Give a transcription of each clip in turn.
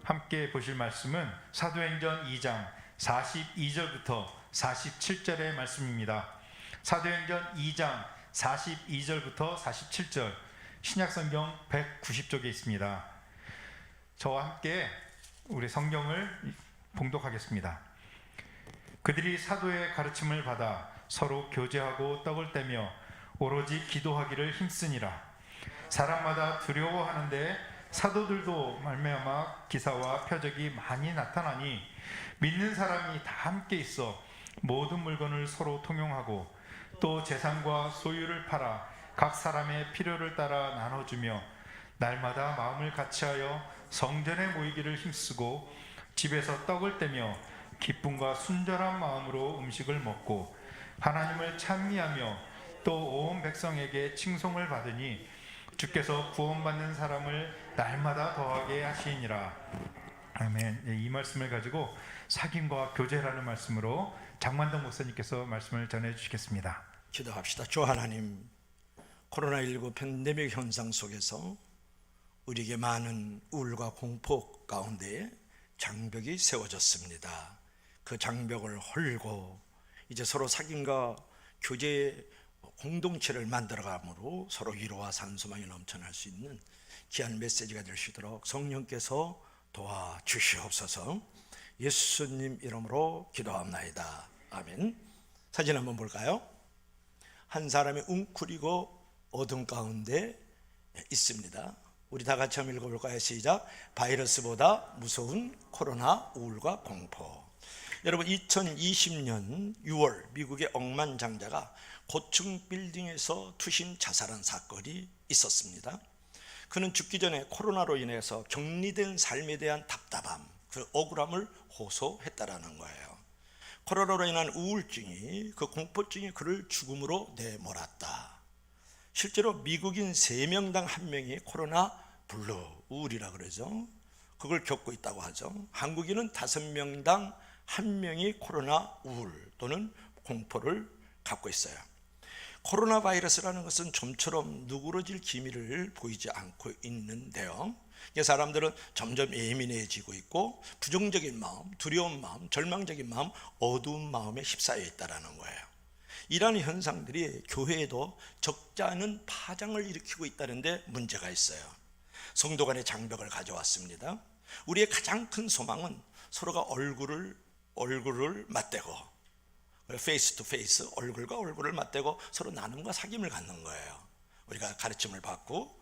함께 보실 말씀은 사도행전 2장 42절부터 47절의 말씀입니다. 사도행전 2장 42절부터 47절, 신약성경 190쪽에 있습니다. 저와 함께 우리 성경을 봉독하겠습니다. 그들이 사도의 가르침을 받아 서로 교제하고 떡을 떼며 오로지 기도하기를 힘쓰니라. 사람마다 두려워하는데 사도들도 말미암아 기사와 표적이 많이 나타나니 믿는 사람이 다 함께 있어 모든 물건을 서로 통용하고 또 재산과 소유를 팔아 각 사람의 필요를 따라 나눠주며 날마다 마음을 같이하여 성전에 모이기를 힘쓰고 집에서 떡을 떼며 기쁨과 순전한 마음으로 음식을 먹고 하나님을 찬미하며 또 온 백성에게 칭송을 받으니 주께서 구원받는 사람을 날마다 더하게 하시니라. 아멘. 이 말씀을 가지고 사귐과 교제라는 말씀으로 장만동 목사님께서 말씀을 전해 주시겠습니다. 기도합시다. 주 하나님, 코로나19 팬데믹 현상 속에서 우리에게 많은 우울과 공포 가운데 장벽이 세워졌습니다. 그 장벽을 헐고 이제 서로 사귐과 교제의 공동체를 만들어감으로 서로 위로와 산소망이 넘쳐날 수 있는 귀한 메시지가 될 수 있도록 성령께서 도와주시옵소서. 예수님 이름으로 기도합나이다. 아멘. 사진 한번 볼까요? 한 사람이 웅크리고 어둠 가운데 있습니다. 우리 다 같이 한번 읽어볼까요? 시작. 바이러스보다 무서운 코로나 우울과 공포. 여러분, 2020년 6월 미국의 억만장자가 고층 빌딩에서 투신 자살한 사건이 있었습니다. 그는 죽기 전에 코로나로 인해서 격리된 삶에 대한 답답함, 그 억울함을 호소했다라는 거예요. 코로나로 인한 우울증이, 그 공포증이 그를 죽음으로 내몰았다. 실제로 미국인 3명당 1명이 코로나 블루, 우울이라 그러죠. 그걸 겪고 있다고 하죠. 한국인은 5명당 1명이 코로나 우울 또는 공포를 갖고 있어요. 코로나 바이러스라는 것은 좀처럼 누그러질 기미를 보이지 않고 있는데요, 사람들은 점점 예민해지고 있고 부정적인 마음, 두려운 마음, 절망적인 마음, 어두운 마음에 휩싸여 있다는 거예요. 이러한 현상들이 교회에도 적지 않은 파장을 일으키고 있다는데 문제가 있어요. 성도 간의 장벽을 가져왔습니다. 우리의 가장 큰 소망은 서로가 얼굴을 맞대고, 페이스 투 페이스, 얼굴과 얼굴을 맞대고 서로 나눔과 사귐을 갖는 거예요. 우리가 가르침을 받고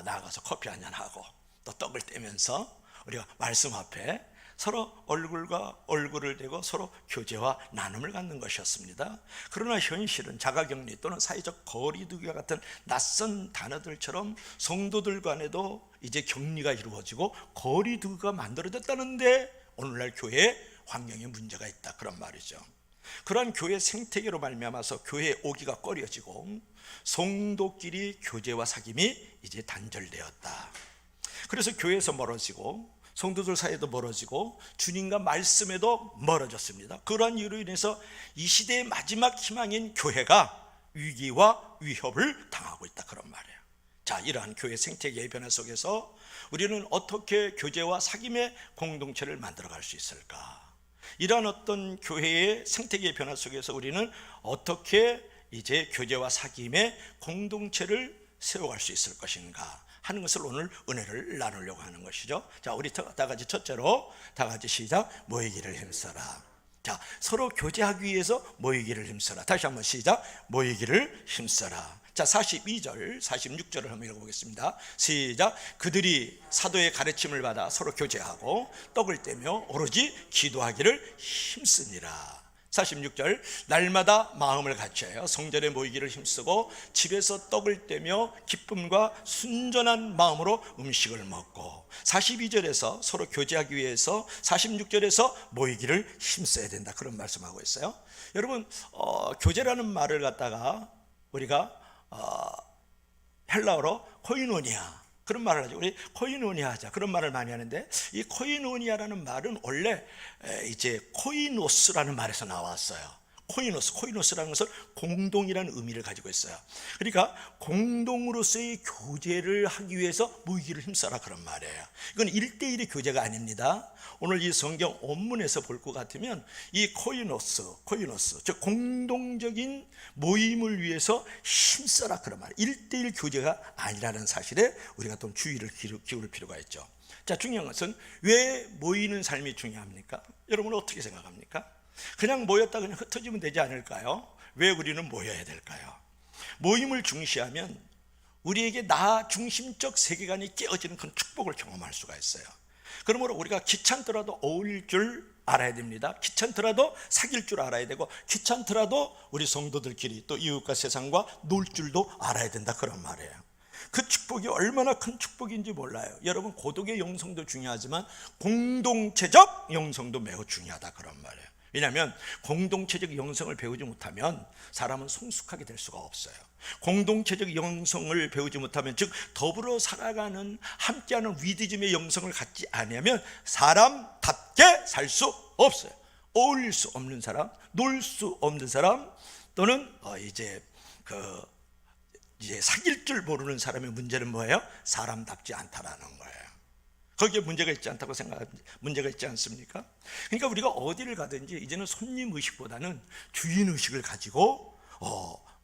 나가서 커피 한잔 하고 또 떡을 떼면서 우리가 말씀 앞에 서로 얼굴과 얼굴을 대고 서로 교제와 나눔을 갖는 것이었습니다. 그러나 현실은 자가격리 또는 사회적 거리두기와 같은 낯선 단어들처럼 성도들 간에도 이제 격리가 이루어지고 거리두기가 만들어졌다는데 오늘날 교회에 환경에 문제가 있다, 그런 말이죠. 그러한 교회 생태계로 말미암아서 교회에 오기가 꺼려지고 성도끼리 교제와 사귐이 이제 단절되었다. 그래서 교회에서 멀어지고 성도들 사이에도 멀어지고 주님과 말씀에도 멀어졌습니다. 그러한 이유로 인해서 이 시대의 마지막 희망인 교회가 위기와 위협을 당하고 있다, 그런 말이에요. 자, 이러한 교회 생태계의 변화 속에서 우리는 어떻게 교제와 사귐의 공동체를 만들어갈 수 있을까? 이러한 어떤 교회의 생태계의 변화 속에서 우리는 어떻게 이제 교제와 사귐의 공동체를 세워갈 수 있을 것인가 하는 것을 오늘 은혜를 나누려고 하는 것이죠. 자, 우리 다 같이 첫째로 다 같이 시작. 모이기를 힘써라. 자, 서로 교제하기 위해서 모이기를 힘써라. 다시 한번 시작. 모이기를 힘써라. 자, 42절, 46절을 한번 읽어보겠습니다. 시작. 그들이 사도의 가르침을 받아 서로 교제하고 떡을 떼며 오로지 기도하기를 힘쓰니라. 46절, 날마다 마음을 같이하여 성전에 모이기를 힘쓰고 집에서 떡을 떼며 기쁨과 순전한 마음으로 음식을 먹고, 42절에서 서로 교제하기 위해서 46절에서 모이기를 힘써야 된다, 그런 말씀하고 있어요. 여러분, 교제라는 말을 갖다가 우리가 헬라어로 코이노니아, 그런 말을 하죠. 우리 코이노니아 하자, 그런 말을 많이 하는데, 이 코이노니아라는 말은 원래 이제 코이노스라는 말에서 나왔어요. 코이노스라는 것은 공동이라는 의미를 가지고 있어요. 그러니까 공동으로서의 교제를 하기 위해서 모이기를 힘써라 그런 말이에요. 이건 1대1의 교제가 아닙니다. 오늘 이 성경 원문에서 볼 것 같으면 이 코이노스 즉 공동적인 모임을 위해서 힘써라 그런 말, 1대1 교제가 아니라는 사실에 우리가 좀 주의를 기울일 필요가 있죠. 자, 중요한 것은 왜 모이는 삶이 중요합니까? 여러분은 어떻게 생각합니까? 그냥 모였다 그냥 흩어지면 되지 않을까요? 왜 우리는 모여야 될까요? 모임을 중시하면 우리에게 나 중심적 세계관이 깨어지는 큰 축복을 경험할 수가 있어요. 그러므로 우리가 귀찮더라도 어울릴 줄 알아야 됩니다. 귀찮더라도 사귈 줄 알아야 되고, 귀찮더라도 우리 성도들끼리 또 이웃과 세상과 놀 줄도 알아야 된다 그런 말이에요. 그 축복이 얼마나 큰 축복인지 몰라요. 여러분, 고독의 영성도 중요하지만 공동체적 영성도 매우 중요하다 그런 말이에요. 왜냐하면 공동체적 영성을 배우지 못하면 사람은 성숙하게 될 수가 없어요. 공동체적 영성을 배우지 못하면, 즉 더불어 살아가는 함께하는 위드즘의 영성을 갖지 않으면 사람답게 살 수 없어요. 어울릴 수 없는 사람, 놀 수 없는 사람, 또는 이제 사귈 줄 모르는 사람의 문제는 뭐예요? 사람답지 않다라는 거예요. 거기에 문제가 있지 않다고 문제가 있지 않습니까? 그러니까 우리가 어디를 가든지 이제는 손님 의식보다는 주인 의식을 가지고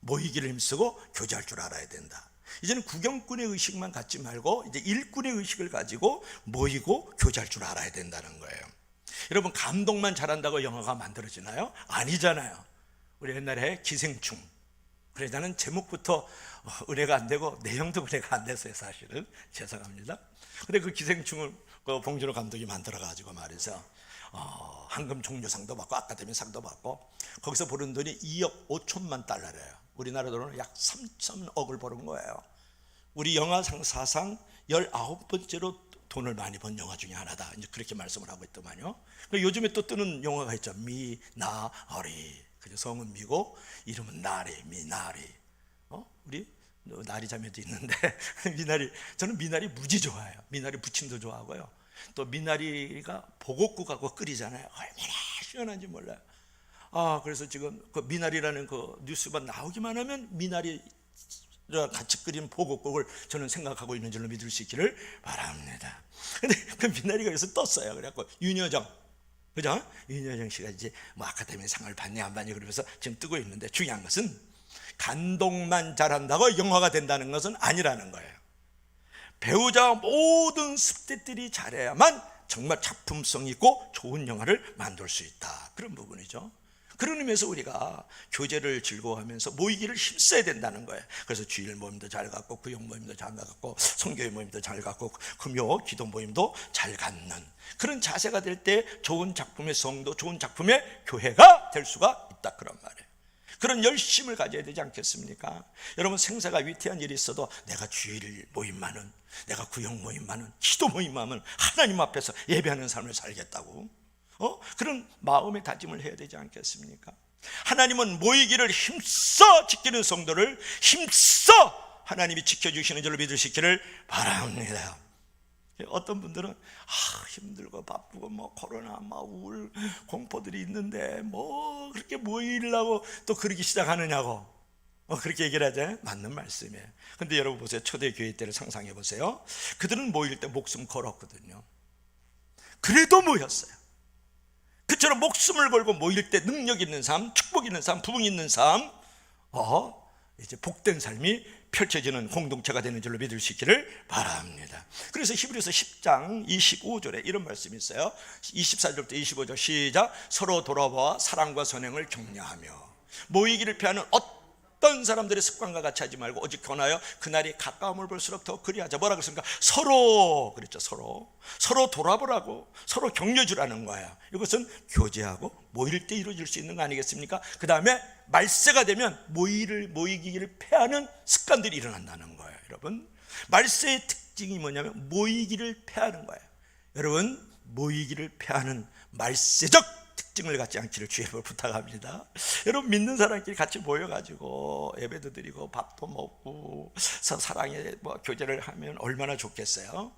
모이기를 힘쓰고 교제할 줄 알아야 된다. 이제는 구경꾼의 의식만 갖지 말고 이제 일꾼의 의식을 가지고 모이고 교제할 줄 알아야 된다는 거예요. 여러분, 감독만 잘한다고 영화가 만들어지나요? 아니잖아요. 우리 옛날에 기생충, 그래 나는 제목부터 은혜가 안 되고 내용도 은혜가 안 됐어요. 사실은 죄송합니다. 근데 그 기생충을 봉준호 감독이 만들어 가지고 말이죠, 황금 종려상도 받고 아카데미상도 받고, 거기서 버는 돈이 2억 5천만 달러래요. 우리나라 돈으로 약 3천억을 버는 거예요. 우리 영화상 사상 19번째로 돈을 많이 번 영화 중에 하나다, 이제 그렇게 말씀을 하고 있더만요. 요즘에 또 뜨는 영화가 있죠. 미나리. 그죠? 성은 미고 이름은 미나리. 우리 나리 자매도 있는데 미나리, 저는 미나리 무지 좋아해요. 미나리 부침도 좋아하고요. 또 미나리가 보곡국하고 끓이잖아요. 얼마나 시원한지 몰라요. 그래서 지금 그 미나리라는 그 뉴스가 나오기만 하면 미나리랑 같이 끓인 보곡국을 저는 생각하고 있는 줄로 믿을 수 있기를 바랍니다. 근데 그 미나리가 여기서 떴어요. 그래갖고 윤여정, 그죠? 윤여정 씨가 이제 뭐 아카데미 상을 받냐 안 받냐 그러면서 지금 뜨고 있는데, 중요한 것은 감독만 잘한다고 영화가 된다는 것은 아니라는 거예요. 배우자와 모든 습대들이 잘해야만 정말 작품성 있고 좋은 영화를 만들 수 있다, 그런 부분이죠. 그런 의미에서 우리가 교제를 즐거워하면서 모이기를 힘써야 된다는 거예요. 그래서 주일 모임도 잘 갖고, 구역 모임도 잘 갖고, 성교회 모임도 잘 갖고, 금요 기도 모임도 잘 갖는 그런 자세가 될 때 좋은 작품의 성도, 좋은 작품의 교회가 될 수가 있다 그런 말이에요. 그런 열심을 가져야 되지 않겠습니까? 여러분, 생사가 위태한 일이 있어도 내가 주일 모임만은, 내가 구역 모임만은, 기도 모임만은 하나님 앞에서 예배하는 삶을 살겠다고 그런 마음의 다짐을 해야 되지 않겠습니까? 하나님은 모이기를 힘써 지키는 성도를 힘써 하나님이 지켜주시는 줄로 믿을 수 있기를 바랍니다. 어떤 분들은 힘들고 바쁘고 뭐 코로나 막 우울 공포들이 있는데 뭐 그렇게 모이려고 또 그러기 시작하느냐고 그렇게 얘기를 하잖아요. 맞는 말씀이에요. 근데 여러분 보세요. 초대교회 때를 상상해 보세요. 그들은 모일 때 목숨 걸었거든요. 그래도 모였어요. 그처럼 목숨을 걸고 모일 때 능력 있는 삶, 축복 있는 삶, 부흥 있는 삶, 이제 복된 삶이 펼쳐지는 공동체가 되는 줄로 믿을 수 있기를 바랍니다. 그래서 히브리서 10장 25절에 이런 말씀이 있어요. 24절부터 25절 시작. 서로 돌아와 사랑과 선행을 격려하며 모이기를 피하는 어떤 사람들의 습관과 같이 하지 말고 오직 권하여 그날이 가까움을 볼수록 더 그리하자. 뭐라고 했습니까? 서로, 그랬죠. 서로 돌아보라고, 서로 격려주라는 거예요. 이것은 교제하고 모일 때 이루어질 수 있는 거 아니겠습니까? 그 다음에 말세가 되면 모이기를 패하는 습관들이 일어난다는 거예요. 여러분, 말세의 특징이 뭐냐면 모이기를 패하는 거예요. 여러분, 모이기를 패하는 말세적 특징을 갖지 않기를 주의 부탁합니다. 여러분, 믿는 사람끼리 같이 모여가지고 예배도 드리고 밥도 먹고 사랑의 교제를 하면 얼마나 좋겠어요.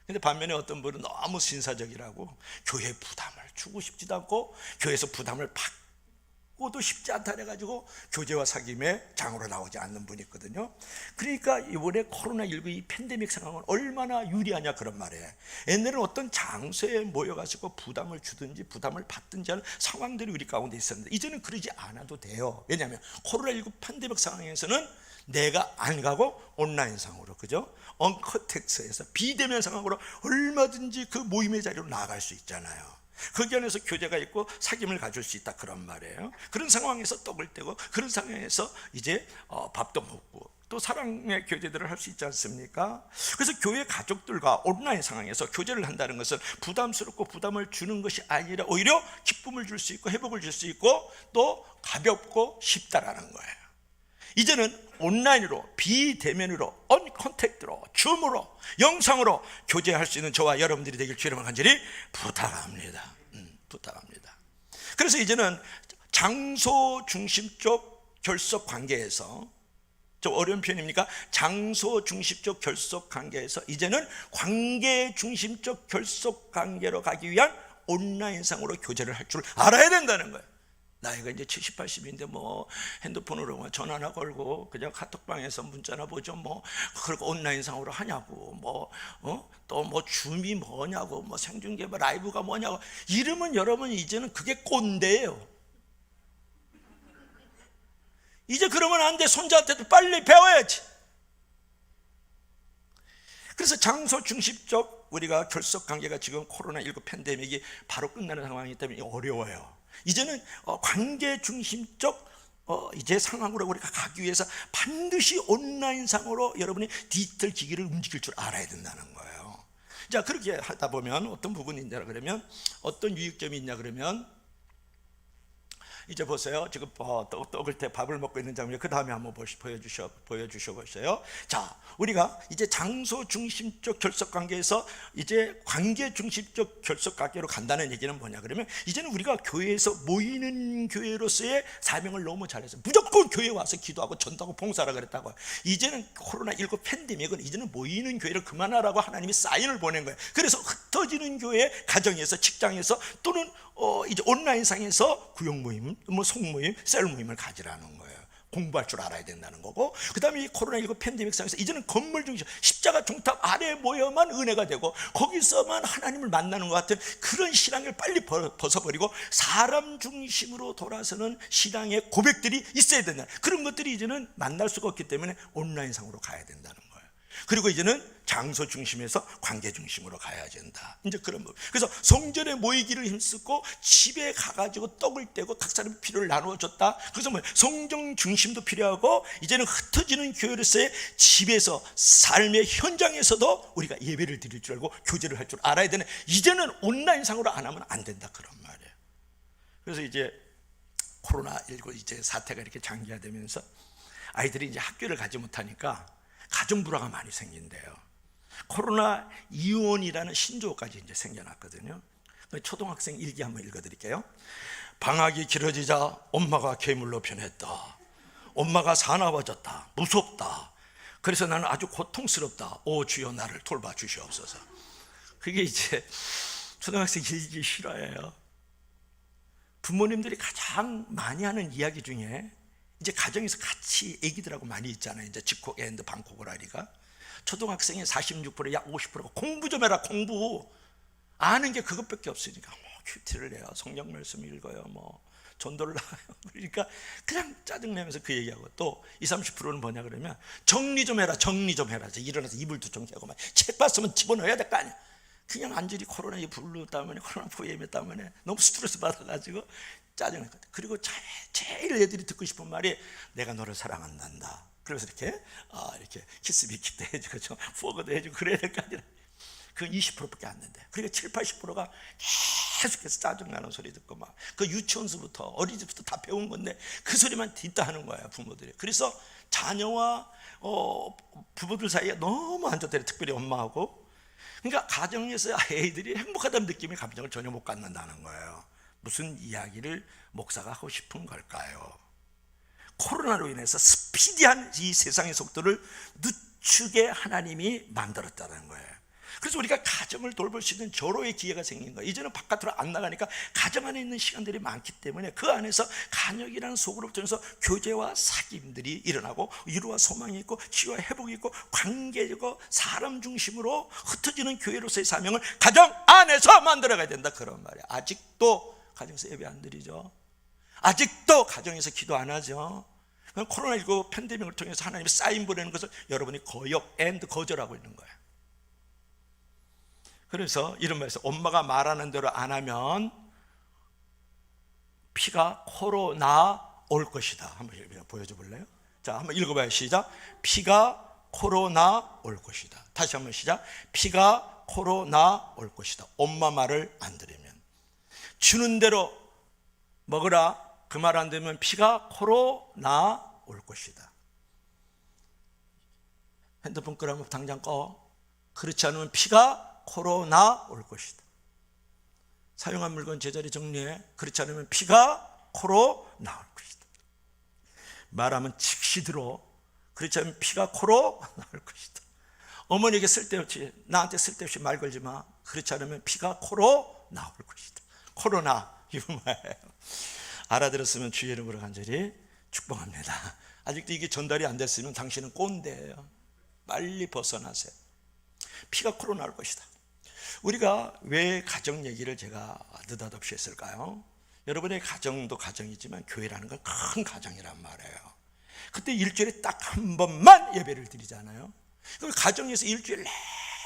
근데 반면에 어떤 분은 너무 신사적이라고 교회 부담을 주고 싶지도 않고 교회에서 부담을 받고 듣고도 쉽지 않다 해가지고 교제와 사귐의 장으로 나오지 않는 분이 있거든요. 그러니까 이번에 코로나19 이 팬데믹 상황은 얼마나 유리하냐 그런 말이에요. 옛날에는 어떤 장소에 모여가지고 부담을 주든지 부담을 받든지 하는 상황들이 우리 가운데 있었는데 이제는 그러지 않아도 돼요. 왜냐하면 코로나19 팬데믹 상황에서는 내가 안 가고 온라인상으로, 그죠? 언컨택트에서 비대면 상황으로 얼마든지 그 모임의 자리로 나아갈 수 있잖아요. 거기 안에서 교제가 있고 사귐을 가질 수 있다 그런 말이에요. 그런 상황에서 떡을 떼고 그런 상황에서 이제 밥도 먹고 또 사랑의 교제들을 할 수 있지 않습니까? 그래서 교회 가족들과 온라인 상황에서 교제를 한다는 것은 부담스럽고 부담을 주는 것이 아니라 오히려 기쁨을 줄 수 있고 회복을 줄 수 있고 또 가볍고 쉽다라는 거예요. 이제는 온라인으로, 비대면으로, 언컨택트로, 줌으로, 영상으로 교제할 수 있는 저와 여러분들이 되길 주님을 간절히 부탁합니다. 부탁합니다. 그래서 이제는 장소 중심적 결속 관계에서, 좀 어려운 표현입니까? 장소 중심적 결속 관계에서 이제는 관계 중심적 결속 관계로 가기 위한 온라인상으로 교제를 할 줄 알아야 된다는 거예요. 나이가 이제 70, 80인데 뭐 핸드폰으로 전화나 걸고 그냥 카톡방에서 문자나 보죠. 뭐 그리고 온라인상으로 하냐고, 뭐 또 뭐 줌이 뭐냐고, 뭐 생중계 뭐 라이브가 뭐냐고. 이러면 여러분 이제는 그게 꼰대예요. 이제 그러면 안 돼. 손자한테도 빨리 배워야지. 그래서 장소 중심적 우리가 결속 관계가 지금 코로나19 팬데믹이 바로 끝나는 상황이기 때문에 어려워요. 이제는 관계 중심적 이제 상황으로 우리가 가기 위해서 반드시 온라인상으로 여러분이 디지털 기기를 움직일 줄 알아야 된다는 거예요. 자, 그렇게 하다 보면 어떤 부분이 있냐 그러면, 어떤 유익점이 있냐 그러면, 이제 보세요. 지금 떡을 때 밥을 먹고 있는 장면, 그 다음에 한번 보여주셔 보세요. 자, 우리가 이제 장소 중심적 결속 관계에서 이제 관계 중심적 결속 관계로 간다는 얘기는 뭐냐 그러면, 이제는 우리가 교회에서 모이는 교회로서의 사명을 너무 잘해서 무조건 교회에 와서 기도하고 전도하고 봉사하라 그랬다고. 이제는 코로나19 팬데믹은 이제는 모이는 교회를 그만하라고 하나님이 사인을 보낸 거예요. 그래서 흩어지는 교회, 가정에서, 직장에서 또는 이제 온라인상에서 구역 모임, 뭐 송모임, 셀 모임을 가지라는 거예요. 공부할 줄 알아야 된다는 거고, 그 다음에 이 코로나19 팬데믹 상에서 이제는 건물 중심, 십자가 종탑 아래에 모여만 은혜가 되고 거기서만 하나님을 만나는 것 같은 그런 신앙을 빨리 벗어버리고 사람 중심으로 돌아서는 신앙의 고백들이 있어야 된다. 그런 것들이 이제는 만날 수가 없기 때문에 온라인상으로 가야 된다는 거예요. 그리고 이제는 장소 중심에서 관계 중심으로 가야 된다. 이제 그런 부. 그래서 성전에 모이기를 힘쓰고 집에 가가지고 떡을 떼고 각 사람의 필요를 나누어 줬다. 그래서 뭐 성전 중심도 필요하고, 이제는 흩어지는 교회로서의 집에서 삶의 현장에서도 우리가 예배를 드릴 줄 알고 교제를 할 줄 알아야 되는, 이제는 온라인상으로 안 하면 안 된다 그런 말이에요. 그래서 이제 코로나19 이제 사태가 이렇게 장기화되면서 아이들이 이제 학교를 가지 못하니까 가정 불화가 많이 생긴대요. 코로나 이혼이라는 신조어까지 이제 생겨났거든요. 초등학생 일기 한번 읽어드릴게요. 방학이 길어지자 엄마가 괴물로 변했다. 엄마가 사나워졌다. 무섭다. 그래서 나는 아주 고통스럽다. 오 주여 나를 돌봐 주시옵소서. 그게 이제 초등학생 일기 실화예요. 부모님들이 가장 많이 하는 이야기 중에 이제 가정에서 같이 애기들하고 많이 있잖아요. 이제 집콕 앤드 방콕오라리가 초등학생의 46%, 약 50%가 공부 좀 해라, 공부. 아는 게 그것밖에 없으니까 뭐 큐티를 해요, 성경 말씀 읽어요, 뭐 전도를 나가요. 그러니까 그냥 짜증내면서 그 얘기하고, 또 20, 30%는 뭐냐 그러면 정리 좀 해라, 정리 좀 해라. 일어나서 이불도 정리하고 막 책 봤으면 집어넣어야 될 거 아니야. 그냥 안절히 코로나 이 블루 때문에, 코로나 VM 때문에 너무 스트레스 받아가지고 짜증냈거든. 그리고 제일 애들이 듣고 싶은 말이 내가 너를 사랑한단다. 그래서 이렇게 키스 비키도 해주고 포그도 해주고 그래야 될 거 아니라, 그건 20%밖에 안 된대. 그러니까 7, 80%가 계속해서 짜증나는 소리 듣고 막 그 유치원서부터 어린이집부터 다 배운 건데 그 소리만 듣다 하는 거야 부모들이. 그래서 자녀와 부부들 사이에 너무 안 좋대, 특별히 엄마하고. 그러니까 가정에서 애들이 행복하다는 느낌의 감정을 전혀 못 갖는다는 거예요. 무슨 이야기를 목사가 하고 싶은 걸까요? 코로나로 인해서 스피디한 이 세상의 속도를 늦추게 하나님이 만들었다는 거예요. 그래서 우리가 가정을 돌볼 수 있는 절호의 기회가 생긴 거예요. 이제는 바깥으로 안 나가니까 가정 안에 있는 시간들이 많기 때문에 그 안에서 간역이라는 속으로 통해서 교제와 사귐들이 일어나고 위로와 소망이 있고 치유와 회복이 있고 관계고 사람 중심으로 흩어지는 교회로서의 사명을 가정 안에서 만들어가야 된다, 그런 말이에요. 아직도 가정에서 예배 안 드리죠. 아직도 가정에서 기도 안 하죠. 코로나19 팬데믹을 통해서 하나님이 사인 보내는 것을 여러분이 거절하고 있는 거예요. 그래서 이런 말에서 엄마가 말하는 대로 안 하면 피가 코로 나올 것이다. 한번 보여줘 볼래요? 자, 한번 읽어봐요. 시작. 피가 코로 나올 것이다. 다시 한번 시작. 피가 코로 나올 것이다. 엄마 말을 안 들으면, 주는 대로 먹으라 그 말 안 되면 피가 코로 나올 것이다. 핸드폰 끄라면 당장 꺼. 그렇지 않으면 피가 코로 나올 것이다. 사용한 물건 제자리 정리해. 그렇지 않으면 피가 코로 나올 것이다. 말하면 즉시 들어. 그렇지 않으면 피가 코로 나올 것이다. 어머니에게 쓸데없이, 나한테 쓸데없이 말 걸지 마. 그렇지 않으면 피가 코로 나올 것이다. 코로나 이거 뭐예요? 알아들었으면 주의 이름으로 간절히 축복합니다. 아직도 이게 전달이 안 됐으면 당신은 꼰대예요. 빨리 벗어나세요. 피가 코로 나올 것이다. 우리가 왜 가정 얘기를 제가 느닷없이 했을까요? 여러분의 가정도 가정이지만 교회라는 건 큰 가정이란 말이에요. 그때 일주일에 딱 한 번만 예배를 드리잖아요. 그 가정에서 일주일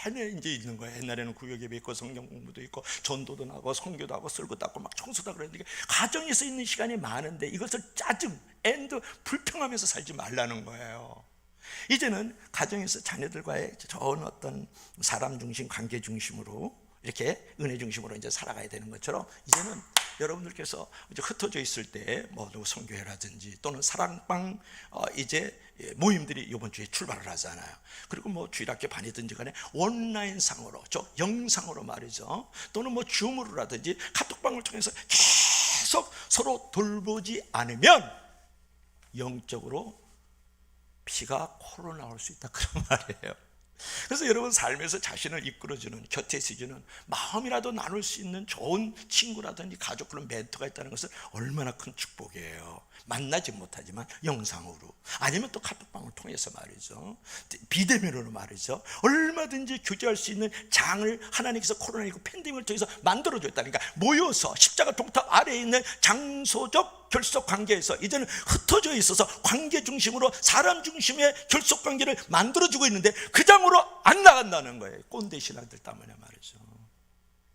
내내 이제 있는 거예요. 옛날에는 구역 예배 있고 성경 공부도 있고 전도도 나고 선교도 하고 쓸고 닦고 막 청소도 그랬는데, 가정에서 있는 시간이 많은데 이것을 짜증, 불평하면서 살지 말라는 거예요. 이제는 가정에서 자녀들과의 좋은 어떤 사람 중심, 관계 중심으로 이렇게 은혜 중심으로 이제 살아가야 되는 것처럼, 이제는 여러분들께서 이제 흩어져 있을 때 뭐 선교회라든지 또는 사랑방 이제 모임들이 이번 주에 출발을 하잖아요. 그리고 뭐 주일학교 반이든지 간에 온라인 상으로, 영상으로 말이죠. 또는 뭐 줌으로라든지 카톡방을 통해서 계속 서로 돌보지 않으면 영적으로 피가 코로 나올 수 있다, 그런 말이에요. 그래서 여러분 삶에서 자신을 이끌어주는, 곁에 있어주는, 마음이라도 나눌 수 있는 좋은 친구라든지 가족, 그런 멘토가 있다는 것은 얼마나 큰 축복이에요. 만나지 못하지만 영상으로, 아니면 또 카톡방을 통해서 말이죠, 비대면으로 말이죠, 얼마든지 교제할 수 있는 장을 하나님께서 코로나19 팬데믹을 통해서 만들어줬다니까. 모여서 십자가 통탑 아래에 있는 장소적 결속 관계에서 이제는 흩어져 있어서 관계 중심으로 사람 중심의 결속 관계를 만들어주고 있는데 그 장으로 안 나간다는 거예요. 꼰대 신앙들 때문에 말이죠.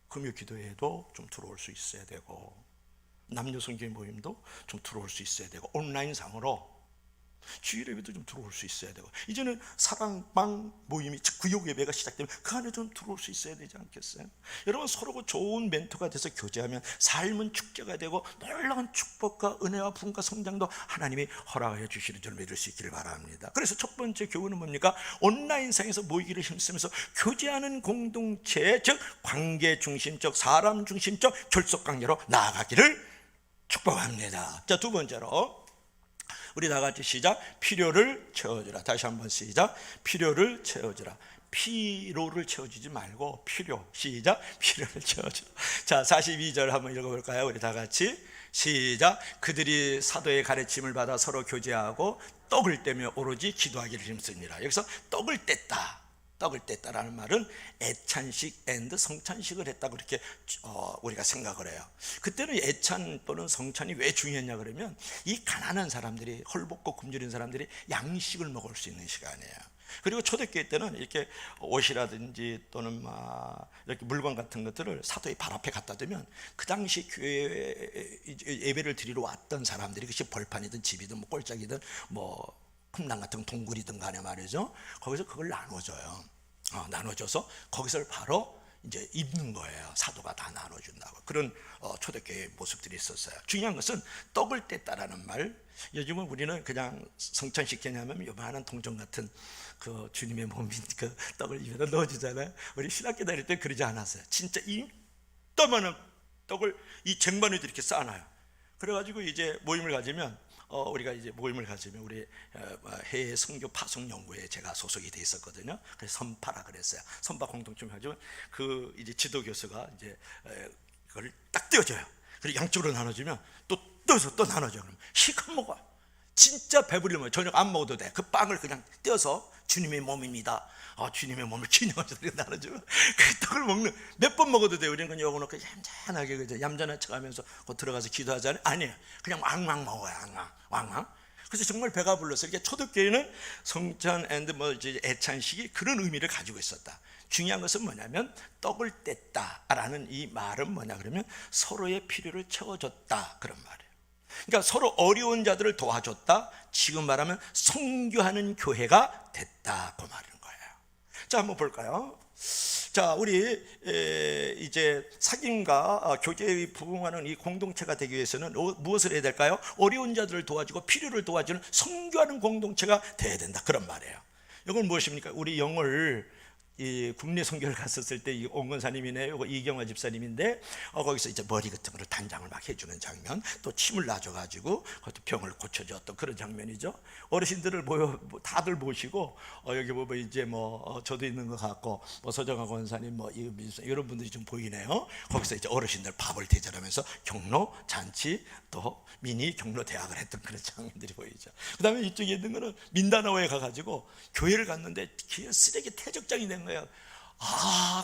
금요 기도회도 좀 들어올 수 있어야 되고, 남녀 성경 모임도 좀 들어올 수 있어야 되고, 온라인 상으로 주일 예배도 좀 들어올 수 있어야 되고, 이제는 사랑방 모임이, 즉 구역 예배가 시작되면 그 안에 좀 들어올 수 있어야 되지 않겠어요? 여러분, 서로 좋은 멘토가 돼서 교제하면 삶은 축제가 되고 놀라운 축복과 은혜와 부흥과 성장도 하나님이 허락하여 주시는 줄 믿을 수 있기를 바랍니다. 그래서 첫 번째 교훈은 뭡니까? 온라인상에서 모이기를 힘쓰면서 교제하는 공동체, 즉 관계 중심적, 사람 중심적 결속 관계로 나아가기를 축복합니다. 자, 두 번째로 우리 다 같이 시작. 필요를 채워주라. 다시 한번 시작. 필요를 채워주라. 피로를 채워주지 말고 필요. 시작. 필요를 채워주라. 자, 42절 한번 읽어볼까요? 우리 다 같이 시작. 그들이 사도의 가르침을 받아 서로 교제하고 떡을 떼며 오로지 기도하기를 힘쓰니라. 여기서 떡을 뗐다. 떡을 뗐다라는 말은 애찬식 앤드 성찬식을 했다고 그렇게 우리가 생각을 해요. 그때는 애찬 또는 성찬이 왜 중요했냐 그러면, 이 가난한 사람들이, 헐벗고 굶주린 사람들이 양식을 먹을 수 있는 시간이에요. 그리고 초대교회 때는 이렇게 옷이라든지 또는 이렇게 물건 같은 것들을 사도의 발 앞에 갖다 두면 그 당시 교회 예배를 드리러 왔던 사람들이, 그것이 벌판이든 집이든 뭐 꼴짝이든 뭐 흠랑 같은 동굴이든 간에 말이죠, 거기서 그걸 나눠줘요. 나눠줘서 거기서 바로 이제 입는 거예요. 사도가 다 나눠준다고. 그런 초대교회 모습들이 있었어요. 중요한 것은 떡을 뗐다라는 말. 요즘은 우리는 그냥 성찬식 개념하면 요만한 동전 같은 그 주님의 몸인 그 떡을 입에다 넣어주잖아요. 우리 신학교 다닐 때 그러지 않았어요. 진짜 이따만한 떡을 이 쟁반에도 이렇게 쌓아놔요. 그래가지고 이제 모임을 가지면 우리가 이제 모임을 가지면 우리 해외 선교 파송 연구에 제가 소속이 돼 있었거든요. 그래서 선파라 그랬어요. 선파 공동체 가지고 그 이제 지도 교수가 이제 그걸 딱 띄워줘요. 그리고 양쪽으로 나눠주면 또 띄어서 또 나눠줘. 그러면 실컷 먹어. 진짜 배부르면 저녁 안 먹어도 돼. 그 빵을 그냥 떼어서 주님의 몸입니다. 주님의 몸을 기념하셔서 나눠주면 그 떡을 먹는 몇 번 먹어도 돼요. 우리는 그냥 요거 놓고 얌전하게 그죠? 얌전한 척하면서 들어가서 기도하잖아요. 아니에요. 그냥 왕왕 먹어요. 왕왕. 그래서 정말 배가 불렀어요. 이렇게 초대교회는 성찬 앤드 이제 애찬식이 그런 의미를 가지고 있었다. 중요한 것은 뭐냐면 떡을 뗐다라는 이 말은 뭐냐 그러면 서로의 필요를 채워줬다 그런 말이에요. 그러니까 서로 어려운 자들을 도와줬다. 지금 말하면 선교하는 교회가 됐다 그 말인 거예요. 자, 한번 볼까요? 자, 우리 이제 사귐과 교제에 부응하는 이 공동체가 되기 위해서는 무엇을 해야 될까요? 어려운 자들을 도와주고 필요를 도와주는 선교하는 공동체가 돼야 된다 그런 말이에요. 이건 무엇입니까? 우리 영월 이 국내 선교를 갔었을 때 이 옹건사님이네, 이경화 집사님인데 거기서 이제 머리 같은 거를 단장을 막 해주는 장면, 또 침을 놔줘가지고 그것도 병을 고쳐줬던 그런 장면이죠. 어르신들을 다들 모시고 여기 보면 이제 저도 있는 것 같고 서정학 원사님 이런 분들이 좀 보이네요. 거기서 이제 어르신들 밥을 대접하면서 경로 잔치 또 미니 경로 대학을 했던 그런 장면들이 보이죠. 그다음에 이쪽에 있는 거는 민다나오에 가가지고 교회를 갔는데 기어 쓰레기 퇴적장이 된 거예요.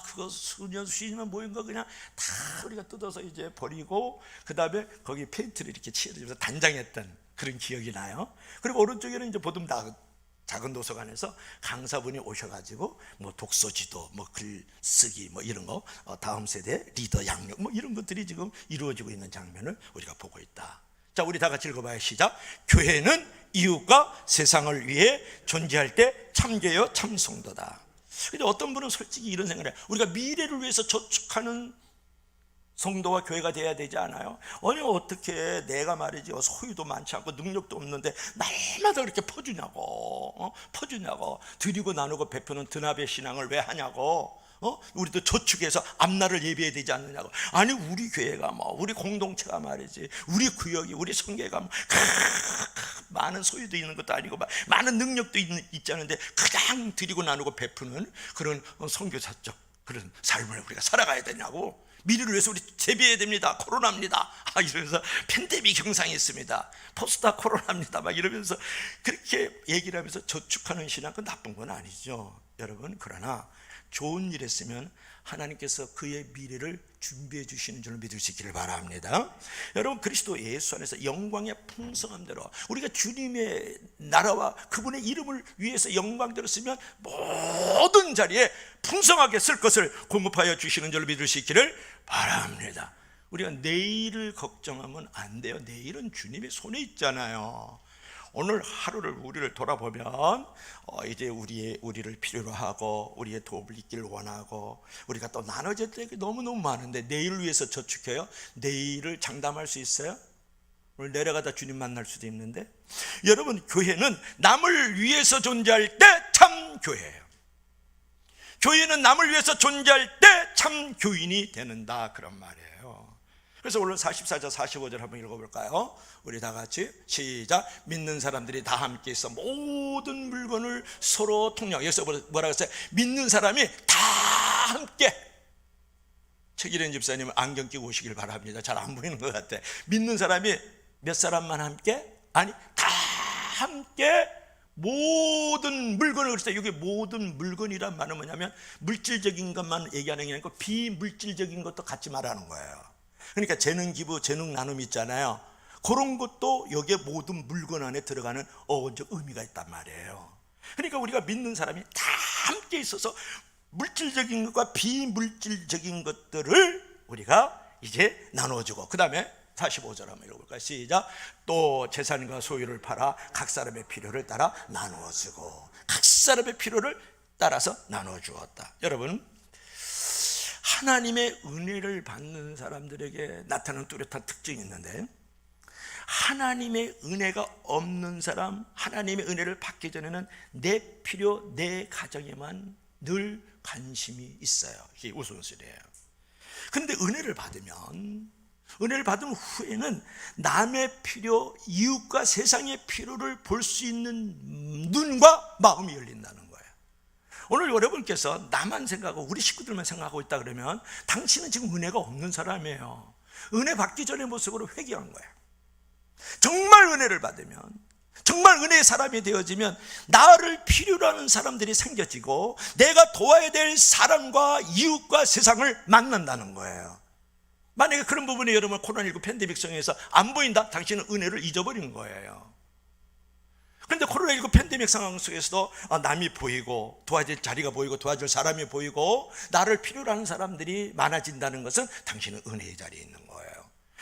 그거 수년 수십년 모인 거 그냥 다 우리가 뜯어서 이제 버리고 그다음에 거기 페인트를 이렇게 칠해주면서 단장했던 그런 기억이 나요. 그리고 오른쪽에는 이제 보듬 작은 도서관에서 강사분이 오셔가지고 독서지도 글쓰기 이런 거 다음 세대 리더 양육 이런 것들이 지금 이루어지고 있는 장면을 우리가 보고 있다. 자, 우리 다 같이 읽어봐요. 시작. 교회는 이웃과 세상을 위해 존재할 때 참교요 참 성도다. 근데 어떤 분은 솔직히 이런 생각을 해요. 우리가 미래를 위해서 저축하는 성도와 교회가 돼야 되지 않아요? 아니 어떻게 내가 말이지 소유도 많지 않고 능력도 없는데 날마다 그렇게 퍼주냐고 드리고 나누고 베푸는 드나베 신앙을 왜 하냐고. 우리도 저축해서 앞날을 예비해야 되지 않느냐고. 아니 우리 교회가 우리 공동체가 말이지 우리 구역이 우리 성계가 많은 소유도 있는 것도 아니고 많은 능력도 있지 않은데 그냥 드리고 나누고 베푸는 그런 선교사적 그런 삶을 우리가 살아가야 되냐고. 미래를 위해서 우리 대비해야 됩니다. 코로나입니다. 이러면서 팬데믹 형상이 있습니다. 포스트 코로나입니다. 이러면서 그렇게 얘기를 하면서 저축하는 신앙 은 나쁜 건 아니죠, 여러분. 그러나 좋은 일 했으면 하나님께서 그의 미래를 준비해 주시는 줄 믿을 수 있기를 바랍니다. 여러분, 그리스도 예수 안에서 영광의 풍성함대로 우리가 주님의 나라와 그분의 이름을 위해서 영광대로 쓰면 모든 자리에 풍성하게 쓸 것을 공급하여 주시는 줄 믿을 수 있기를 바랍니다. 우리가 내일을 걱정하면 안 돼요. 내일은 주님의 손에 있잖아요. 오늘 하루를 우리를 돌아보면 이제 우리를 필요로 하고 우리의 도움을 있기를 원하고 우리가 또 나눠질 때 너무너무 많은데 내일을 위해서 저축해요? 내일을 장담할 수 있어요? 오늘 내려가다 주님 만날 수도 있는데. 여러분, 교회는 남을 위해서 존재할 때 참 교회예요. 교회는 남을 위해서 존재할 때 참 교인이 되는다 그런 말이에요. 그래서 오늘 44절 45절 한번 읽어볼까요? 우리 다 같이 시작. 믿는 사람들이 다 함께 있어 모든 물건을 서로 통용. 여기서 뭐라고 했어요? 믿는 사람이 다 함께. 최기련 집사님은 안경 끼고 오시길 바랍니다. 잘 안 보이는 것 같아. 믿는 사람이 몇 사람만 함께? 아니, 다 함께 모든 물건을. 그랬어요. 여기 모든 물건이란 말은 뭐냐면 물질적인 것만 얘기하는 게 아니고 비물질적인 것도 같이 말하는 거예요. 그러니까 재능 기부, 재능 나눔 있잖아요. 그런 것도 여기에 모든 물건 안에 들어가는 어원적 의미가 있단 말이에요. 그러니까 우리가 믿는 사람이 다 함께 있어서 물질적인 것과 비물질적인 것들을 우리가 이제 나눠주고, 그 다음에 45절 한번 읽어볼까요? 시작. 또 재산과 소유를 팔아 각 사람의 필요를 따라 나누어주고. 각 사람의 필요를 따라서 나눠주었다. 여러분, 하나님의 은혜를 받는 사람들에게 나타나는 뚜렷한 특징이 있는데, 하나님의 은혜가 없는 사람, 하나님의 은혜를 받기 전에는 내 필요, 내 가정에만 늘 관심이 있어요. 이게 우선순위예요. 그런데 은혜를 받으면 은혜를 받은 후에는 남의 필요, 이웃과 세상의 필요를 볼 수 있는 눈과 마음이 열린다는 거예요. 오늘 여러분께서 나만 생각하고 우리 식구들만 생각하고 있다 그러면 당신은 지금 은혜가 없는 사람이에요. 은혜 받기 전의 모습으로 회개한 거예요. 정말 은혜를 받으면, 정말 은혜의 사람이 되어지면 나를 필요로 하는 사람들이 생겨지고 내가 도와야 될 사람과 이웃과 세상을 만난다는 거예요. 만약에 그런 부분이 여러분 코로나19 팬데믹 상황에서 안 보인다? 당신은 은혜를 잊어버린 거예요. 그런데 코로나19 팬데믹 상황 속에서도 남이 보이고 도와줄 자리가 보이고 도와줄 사람이 보이고 나를 필요로 하는 사람들이 많아진다는 것은 당신은 은혜의 자리에 있는 거예요.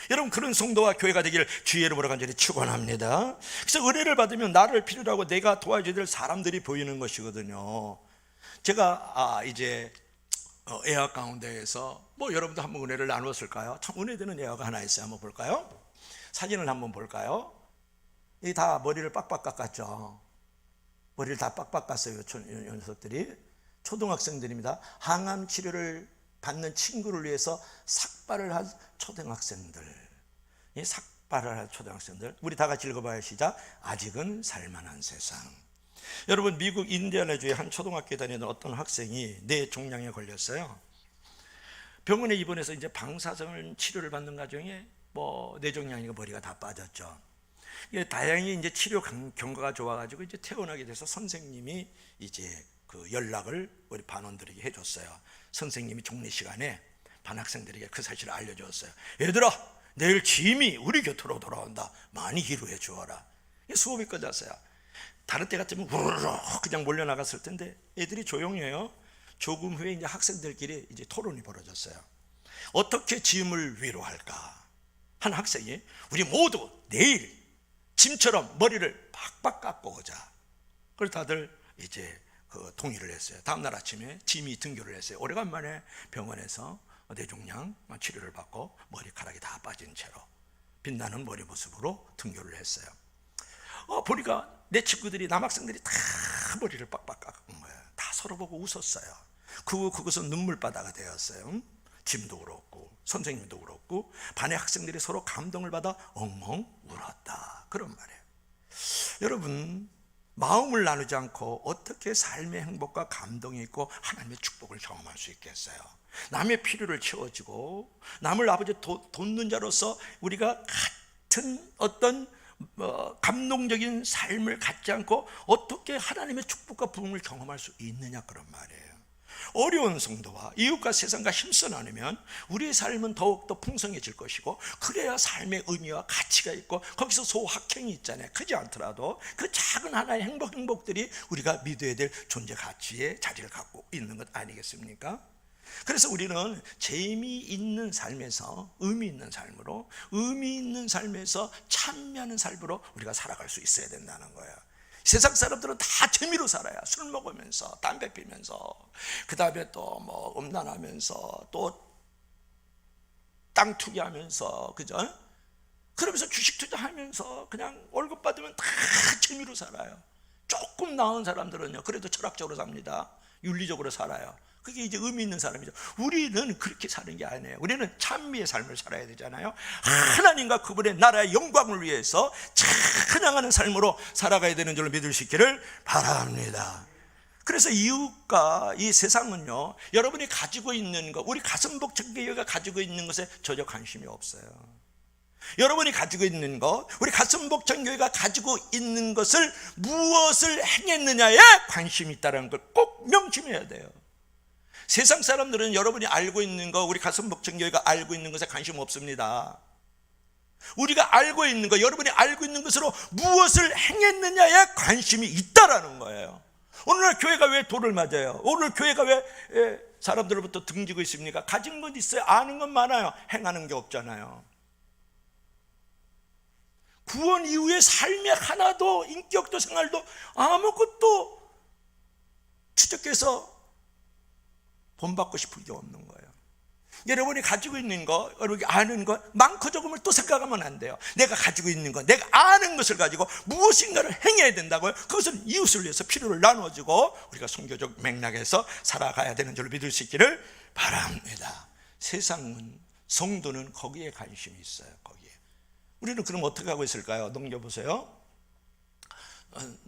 여러분, 그런 성도와 교회가 되기를 주의 이름으로 간절히 축원합니다. 그래서 은혜를 받으면 나를 필요로 하고 내가 도와줘야 될 사람들이 보이는 것이거든요. 제가 이제 예화 가운데에서 여러분도 한번 은혜를 나누었을까요? 참 은혜되는 예화가 하나 있어요. 한번 볼까요? 사진을 한번 볼까요? 이 다 머리를 빡빡 깎았죠. 머리를 다 빡빡 깎았어요. 이 녀석들이 초등학생들입니다. 항암 치료를 받는 친구를 위해서 삭발을 한 초등학생들. 이 삭발을 한 초등학생들. 우리 다 같이 읽어봐요. 시작. 아직은 살만한 세상. 여러분, 미국 인디애나주의 한 초등학교에 다니는 어떤 학생이 뇌종양에 걸렸어요. 병원에 입원해서 이제 방사선 치료를 받는 과정에 뇌종양이니까 머리가 다 빠졌죠. 다행히 이제 치료 경과가 좋아가지고 이제 퇴원하게 돼서 선생님이 이제 그 연락을 우리 반원들에게 해줬어요. 선생님이 종례 시간에 반 학생들에게 그 사실을 알려주었어요. 얘들아, 내일 짐이 우리 곁으로 돌아온다. 많이 기루해 주어라. 수업이 꺼졌어요. 다른 때 같으면 우르르 그냥 몰려 나갔을 텐데 애들이 조용해요. 조금 후에 이제 학생들끼리 이제 토론이 벌어졌어요. 어떻게 짐을 위로할까? 한 학생이 우리 모두 내일 짐처럼 머리를 팍팍 깎고 오자. 그래서 다들 이제 동의를 했어요. 다음날 아침에 짐이 등교를 했어요. 오래간만에 병원에서 뇌종양 치료를 받고 머리카락이 다 빠진 채로 빛나는 머리 모습으로 등교를 했어요. 보니까 내 친구들이, 남학생들이 다 머리를 빡빡 깎은 거예요. 다 서로 보고 웃었어요. 그것은 눈물바다가 되었어요. 짐도 그렇고 선생님도 그렇고 반의 학생들이 서로 감동을 받아 엉엉 울었다. 그런 말이에요. 여러분, 마음을 나누지 않고 어떻게 삶의 행복과 감동이 있고 하나님의 축복을 경험할 수 있겠어요? 남의 필요를 채워주고 남을 아버지 돕는 자로서 우리가 같은 어떤 감동적인 삶을 갖지 않고 어떻게 하나님의 축복과 부흥을 경험할 수 있느냐, 그런 말이에요. 어려운 성도와 이웃과 세상과 힘써 나누면 우리의 삶은 더욱더 풍성해질 것이고, 그래야 삶의 의미와 가치가 있고 거기서 소확행이 있잖아요. 크지 않더라도 그 작은 하나의 행복들이 우리가 믿어야 될 존재 가치의 자리를 갖고 있는 것 아니겠습니까? 그래서 우리는 재미있는 삶에서 의미 있는 삶으로, 의미 있는 삶에서 찬미하는 삶으로 우리가 살아갈 수 있어야 된다는 거예요. 세상 사람들은 다 재미로 살아요. 술 먹으면서, 담배 피면서, 그 다음에 또 음란하면서, 또 땅 투기하면서, 그죠? 그러면서 주식 투자하면서 그냥 월급 받으면 다 재미로 살아요. 조금 나은 사람들은요, 그래도 철학적으로 삽니다. 윤리적으로 살아요. 그게 이제 의미 있는 사람이죠. 우리는 그렇게 사는 게 아니에요. 우리는 찬미의 삶을 살아야 되잖아요. 하나님과 그분의 나라의 영광을 위해서 찬양하는 삶으로 살아가야 되는 줄로 믿을 수 있기를 바랍니다. 그래서 이웃과 이 세상은요, 여러분이 가지고 있는 것, 우리 가슴복창교회가 가지고 있는 것에 전혀 관심이 없어요. 여러분이 가지고 있는 것, 우리 가슴복창교회가 가지고 있는 것을 무엇을 행했느냐에 관심이 있다는 걸 꼭 명심해야 돼요. 세상 사람들은 여러분이 알고 있는 것, 우리 가슴복창교회가 알고 있는 것에 관심 없습니다. 우리가 알고 있는 것, 여러분이 알고 있는 것으로 무엇을 행했느냐에 관심이 있다라는 거예요. 오늘날 교회가 왜 돌을 맞아요? 오늘 교회가 왜 사람들로부터 등지고 있습니까? 가진 건 있어요. 아는 건 많아요. 행하는 게 없잖아요. 구원 이후의 삶의 하나도, 인격도 생활도 아무것도 추적해서 본받고 싶은 게 없는 거예요. 여러분이 가지고 있는 거, 여러분이 아는 것, 많고 적음을 또 생각하면 안 돼요. 내가 가지고 있는 것, 내가 아는 것을 가지고 무엇인가를 행해야 된다고요. 그것은 이웃을 위해서 필요를 나누어주고 우리가 선교적 맥락에서 살아가야 되는 줄 믿을 수 있기를 바랍니다. 세상은 성도는 거기에 관심이 있어요. 거기에. 우리는 그럼 어떻게 하고 있을까요? 넘겨보세요.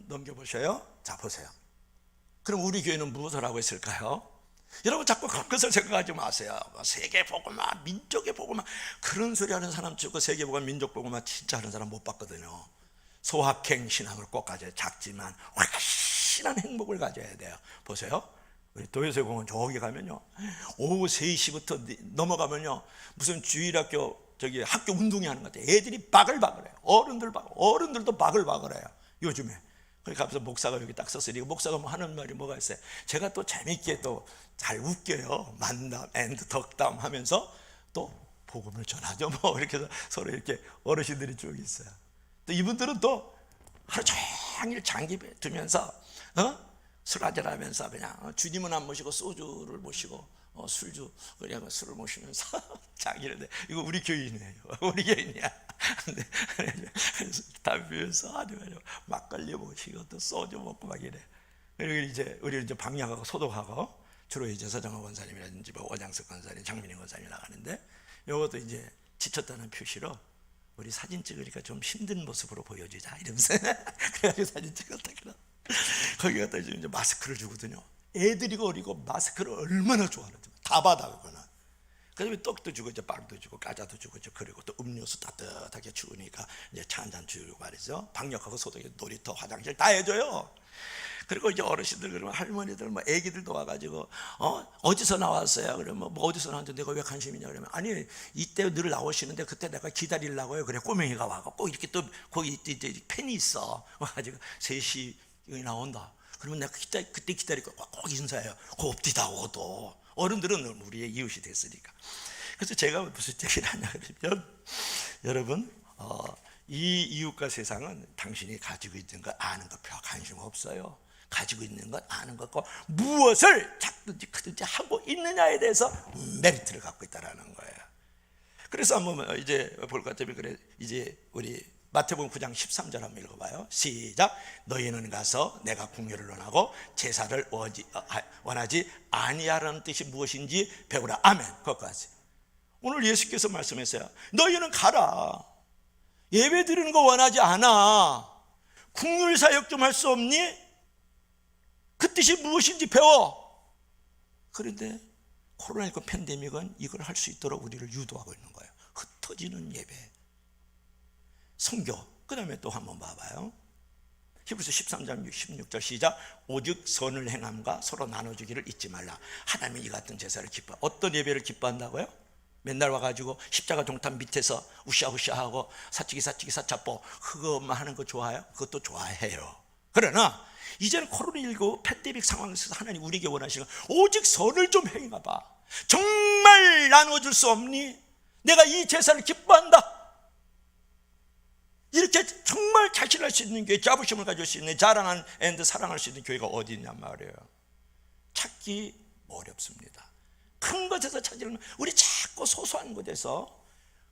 넘겨보셔요. 자, 보세요. 그럼 우리 교회는 무엇을 하고 있을까요? 여러분 자꾸 그것을 생각하지 마세요. 세계 복음화, 민족의 복음화, 그런 소리 하는 사람 치고 세계 복음화, 민족 복음화 진짜 하는 사람 못 봤거든요. 소확행 신앙을 꼭 가져야, 작지만 확실한 행복을 가져야 돼요. 보세요. 우리 도요새공원 저기 가면요, 오후 3시부터 넘어가면요, 무슨 주일학교 저기 학교 운동회 하는 것 같아요. 애들이 바글바글해요. 어른들도 바글바글해요. 요즘에. 그렇게 가면서 목사가 여기 딱 섰어요. 목사가 뭐 하는 말이 뭐가 있어요? 제가 또 재밌게 또 잘 웃겨요. 만담 앤드 덕담 하면서 또 복음을 전하죠. 뭐 이렇게 해서 서로 이렇게 어르신들이 쭉 있어요. 또 이분들은 또 하루 종일 장기 두면서 술 한잔하면서 그냥 주님은 안 모시고 소주를 모시고 술주 그냥 술을 모시면서 장기를. 이거 우리 교인이에요. 우리 교인이야. 그래서 담배 피면서 아주 막걸리 모시고 또 소주 먹고 막 이래. 그리고 이제 우리는 이제 방향하고 소독하고 주로 이제 서정호 권사님이라든지 뭐 오장석 권사님, 장민희 권사님 나가는데, 요것도 이제 지쳤다는 표시로 우리 사진 찍으니까 좀 힘든 모습으로 보여주자 이러면서 그래가지고 사진 찍었다. 거기 갖다 이제 마스크를 주거든요. 애들이고 어리고 마스크를 얼마나 좋아하는지 다 받아. 그거는 그다음에 떡도 주고 이제 빵도 주고 과자도 주고 이제, 그리고 또 음료수 따뜻하게 주니까 이제 차 한잔 주고 말이죠. 방역하고 소독에 놀이터, 화장실 다 해줘요. 그리고 이제 어르신들, 그러면 할머니들, 뭐 애기들도 와가지고 어디서 나왔어요? 그러면 뭐 어디서 나왔는데 내가 왜 관심 있냐? 그러면 아니 이때 늘 나오시는데 그때 내가 기다리려고요. 그래 꼬맹이가 와갖고 이렇게 또 거기 이제 팬이 있어. 와가지고 3시 나온다. 그러면 내가 그때 기다리고 꼭 인사해요. 곱디다 오도. 어른들은 우리의 이웃이 됐으니까. 그래서 제가 무슨 얘기를 하냐 그러면, 여러분 이 이웃과 세상은 당신이 가지고 있는 것 아는 것 별 관심 없어요. 가지고 있는 것 아는 것과 무엇을 작든지 크든지 하고 있느냐에 대해서 메리트를 갖고 있다라는 거예요. 그래서 한번 이제 볼 것 같으면, 그래 이제 우리 마태복음 9장 13절 한번 읽어봐요. 시작. 너희는 가서 내가 궁유를 원하고 제사를 원하지 아니하라는 뜻이 무엇인지 배우라. 아멘. 거기까지. 오늘 예수께서 말씀했어요. 너희는 가라. 예배 드리는 거 원하지 않아. 궁율 사역 좀 할 수 없니? 그 뜻이 무엇인지 배워. 그런데 코로나19 팬데믹은 이걸 할 수 있도록 우리를 유도하고 있는 거예요. 흩어지는 예배, 선교. 그 다음에 또 한번 봐봐요. 히브리서 13장 16절 시작. 오직 선을 행함과 서로 나눠주기를 잊지 말라. 하나님이 이 같은 제사를 기뻐. 어떤 예배를 기뻐한다고요? 맨날 와가지고 십자가 종탑 밑에서 우샤우샤하고 사치기 사차뽀 그것만 하는 거 좋아요? 그것도 좋아해요. 그러나 이제는 코로나19 팬데믹 상황에서 하나님 우리에게 원하시는 오직 선을 좀 행해봐. 정말 나눠줄 수 없니? 내가 이 제사를 기뻐한다. 이렇게 정말 자신할 수 있는 교회, 자부심을 가질 수 있는, 자랑한 앤드 사랑할 수 있는 교회가 어디 있냔 말이에요. 찾기 어렵습니다. 큰 것에서 찾으려면 우리 자꾸 소소한 것에서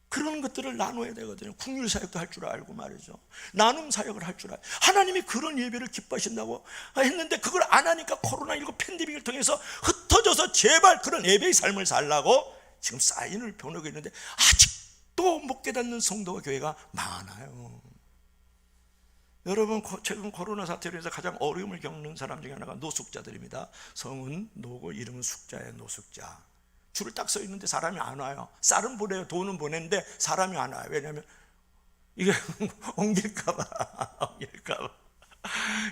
그런 것들을 나눠야 되거든요. 국률 사역도 할 줄 알고 말이죠. 나눔 사역을 할 줄 알고. 하나님이 그런 예배를 기뻐하신다고 했는데 그걸 안 하니까 코로나19 팬데믹을 통해서 흩어져서 제발 그런 예배의 삶을 살라고 지금 사인을 보내고 있는데 아직도 못 깨닫는 성도와 교회가 많아요. 여러분, 최근 코로나 사태로 인해서 가장 어려움을 겪는 사람 중에 하나가 노숙자들입니다. 성은 노고 이름은 숙자예요. 노숙자. 줄을 딱 서 있는데 사람이 안 와요. 쌀은 보내요. 돈은 보내는데 사람이 안 와요. 왜냐하면 이게 옮길까봐.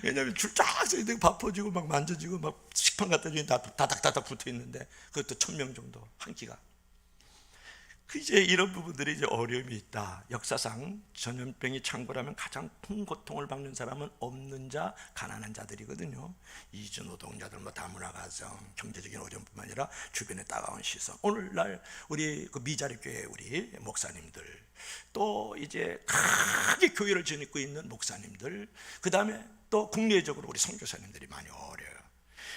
왜냐하면 줄 쫙 서 있는데 바빠지고 막 만져지고 막 식판 갖다 주니 다닥다닥 붙어 있는데 그것도 1000명 정도 한 끼가. 이제 이런 부분들이 이제 어려움이 있다. 역사상 전염병이 창궐하면 가장 큰 고통을 받는 사람은 없는 자, 가난한 자들이거든요. 이주 노동자들, 뭐 다문화 가정, 경제적인 어려움뿐만 아니라 주변의 따가운 시선. 오늘날 우리 그 미자리 교회 우리 목사님들, 또 이제 크게 교회를 지니고 있는 목사님들, 그 다음에 또 국내적으로 우리 선교사님들이 많이 어려워요.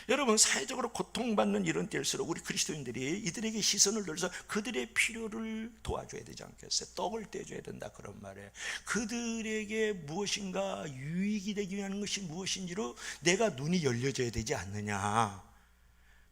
여러분, 사회적으로 고통받는 이런 때일수록 우리 그리스도인들이 이들에게 시선을 돌려서 그들의 필요를 도와줘야 되지 않겠어요? 떡을 떼줘야 된다 그런 말이에요. 그들에게 무엇인가 유익이 되기 위한 것이 무엇인지로 내가 눈이 열려져야 되지 않느냐.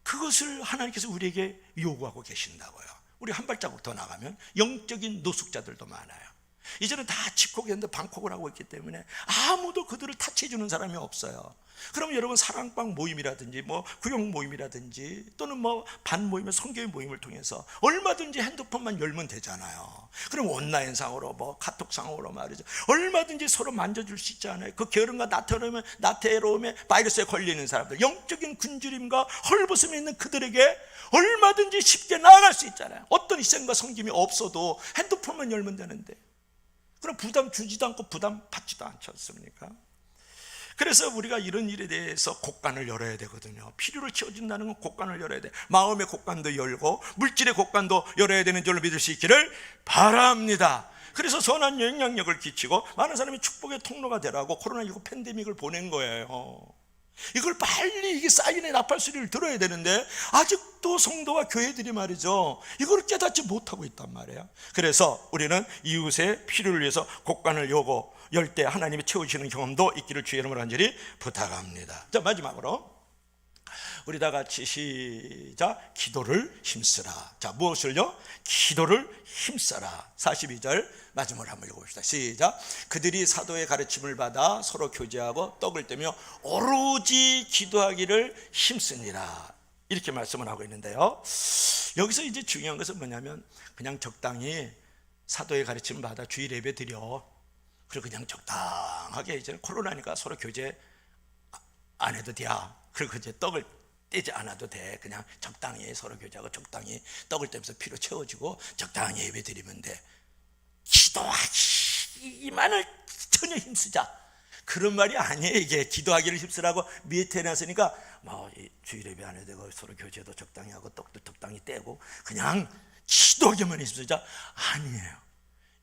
그것을 하나님께서 우리에게 요구하고 계신다고요. 우리 한 발자국 더 나가면 영적인 노숙자들도 많아요. 이제는 다 집콕했는데 방콕을 하고 있기 때문에 아무도 그들을 타치해 주는 사람이 없어요. 그럼 여러분 사랑방 모임이라든지 뭐 구역 모임이라든지 또는 뭐 반 모임, 성교회 모임을 통해서 얼마든지 핸드폰만 열면 되잖아요. 그럼 온라인상으로 뭐 카톡상으로 말이죠, 얼마든지 서로 만져줄 수 있잖아요. 그 게으름과 나태로움에 바이러스에 걸리는 사람들, 영적인 굶주림과 헐벗음에 있는 그들에게 얼마든지 쉽게 나아갈 수 있잖아요. 어떤 희생과 섬김이 없어도 핸드폰만 열면 되는데, 그럼 부담 주지도 않고 부담 받지도 않지 않습니까? 그래서 우리가 이런 일에 대해서 곳간을 열어야 되거든요. 필요를 채워준다는 건 곳간을 열어야 돼. 마음의 곳간도 열고 물질의 곳간도 열어야 되는 줄로 믿을 수 있기를 바랍니다. 그래서 선한 영향력을 끼치고 많은 사람이 축복의 통로가 되라고 코로나19 팬데믹을 보낸 거예요. 이걸 빨리 이게 사인의 나팔 소리를 들어야 되는데 아직도 성도와 교회들이 말이죠, 이걸 깨닫지 못하고 있단 말이에요. 그래서 우리는 이웃의 필요를 위해서 곳간을 열 때 하나님이 채우시는 경험도 있기를 주의 이름으로 간절히 부탁합니다. 자, 마지막으로 우리 다 같이 시작. 기도를 힘쓰라. 자, 무엇을요? 기도를 힘써라. 42절 마지막으로 한번 읽어봅시다. 시작. 그들이 사도의 가르침을 받아 서로 교제하고 떡을 떼며 오로지 기도하기를 힘쓰니라. 이렇게 말씀을 하고 있는데요, 여기서 이제 중요한 것은 뭐냐면 그냥 적당히 사도의 가르침을 받아 주일 예배 드려, 그리고 그냥 적당하게, 이제 코로나니까 서로 교제 안 해도 돼. 그리고 이제 떡을 떼지 않아도 돼. 그냥 적당히 서로 교제하고 적당히 떡을 떼면서 피로 채워지고 적당히 예배 드리면 돼. 기도하기만을 전혀 힘쓰자, 그런 말이 아니에요. 이게 기도하기를 힘쓰라고 밑에 놨으니까 뭐 주일 예배 안 해도 되고 서로 교제도 적당히 하고 떡도 적당히 떼고 그냥 기도하기만 힘쓰자, 아니에요.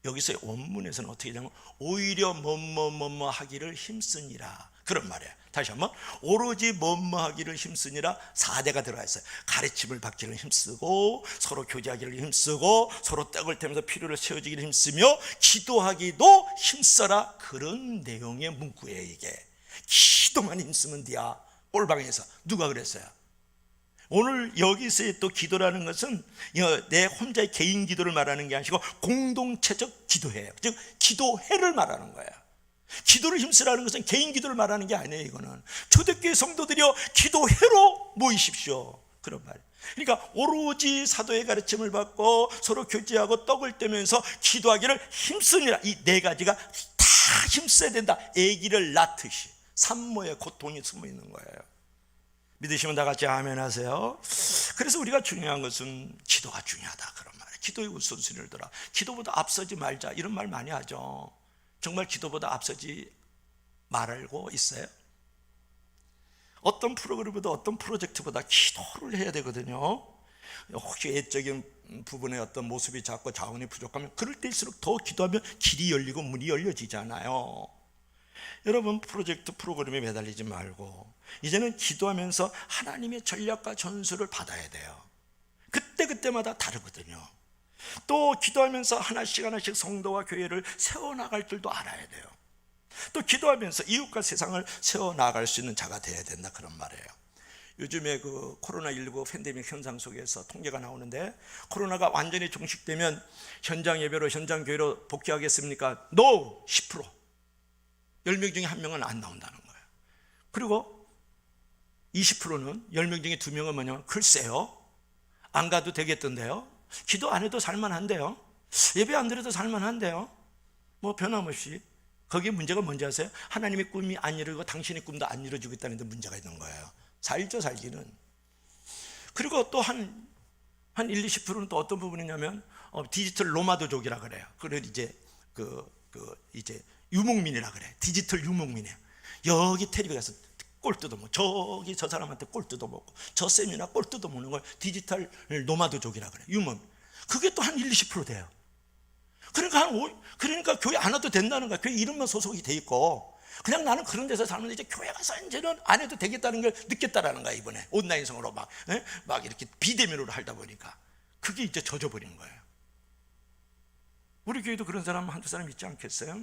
여기서 원문에서는 어떻게 되냐면 오히려 뭐뭐 하기를 힘쓰니라, 그런 말이에요. 다시 한번, 오로지 뭐뭐 하기를 힘쓰니라 4대가 들어가 있어요. 가르침을 받기를 힘쓰고 서로 교제하기를 힘쓰고 서로 떡을 떼면서 필요를 채워주기를 힘쓰며 기도하기도 힘써라, 그런 내용의 문구예요. 이게 기도만 힘쓰면 돼야. 꼴방에서 누가 그랬어요? 오늘 여기서의 또 기도라는 것은 내 혼자의 개인 기도를 말하는 게 아니고 공동체적 기도회예요. 즉 기도회를 말하는 거예요. 기도를 힘쓰라는 것은 개인 기도를 말하는 게 아니에요. 이거는 초대교회 성도들이여 기도회로 모이십시오, 그런 말이에요. 그러니까 오로지 사도의 가르침을 받고 서로 교제하고 떡을 떼면서 기도하기를 힘쓰니라, 이 네 가지가 다 힘써야 된다. 아기를 낳듯이 산모의 고통이 숨어 있는 거예요. 믿으시면 다 같이 아멘 하세요. 그래서 우리가 중요한 것은 기도가 중요하다, 그런 말이에요. 기도의 우선순위를 둬라. 기도보다 앞서지 말자, 이런 말 많이 하죠. 정말 기도보다 앞서지 말고 있어요? 어떤 프로그램보다 어떤 프로젝트보다 기도를 해야 되거든요. 혹시 애적인 부분에 어떤 모습이 작고 자원이 부족하면 그럴 때일수록 더 기도하면 길이 열리고 문이 열려지잖아요. 여러분, 프로젝트 프로그램에 매달리지 말고 이제는 기도하면서 하나님의 전략과 전술을 받아야 돼요. 그때마다 다르거든요. 또 기도하면서 하나씩 성도와 교회를 세워나갈 줄도 알아야 돼요. 또 기도하면서 이웃과 세상을 세워나갈 수 있는 자가 되어야 된다, 그런 말이에요. 요즘에 그 코로나19 팬데믹 현상 속에서 통계가 나오는데, 코로나가 완전히 종식되면 현장 예배로 현장 교회로 복귀하겠습니까? NO! 10%. 10명 중에 1명은 안 나온다는 거예요. 그리고 20%는 10명 중에 2명은 뭐냐면 글쎄요, 안 가도 되겠던데요, 기도 안 해도 살만한데요, 예배 안 드려도 살만한데요, 뭐 변함없이. 거기에 문제가 뭔지 아세요? 하나님의 꿈이 안 이루고 당신의 꿈도 안 이루어지고 있다는 데 문제가 있는 거예요. 살죠, 살기는. 그리고 또 한 1, 20%는 또 어떤 부분이냐면 디지털 노마드족이라 그래요. 그래 이제 이제 유목민이라 그래. 디지털 유목민이에요. 여기 테레비 가서 꼴 뜯어먹고, 저기 저 사람한테 꼴 뜯어먹고, 저 세미나 꼴 뜯어먹는 걸 디지털 노마드족이라 그래. 유목. 그게 또 한 1, 20% 돼요. 그러니까 교회 안 와도 된다는 거야. 교회 이름만 소속이 돼 있고 그냥 나는 그런 데서 살면 이제 교회 가서 이제는 안 해도 되겠다는 걸 느꼈다라는 거야. 이번에 온라인성으로 막 이렇게 비대면으로 하다 보니까 그게 이제 젖어버린 거예요. 우리 교회도 그런 사람 한두 사람 있지 않겠어요?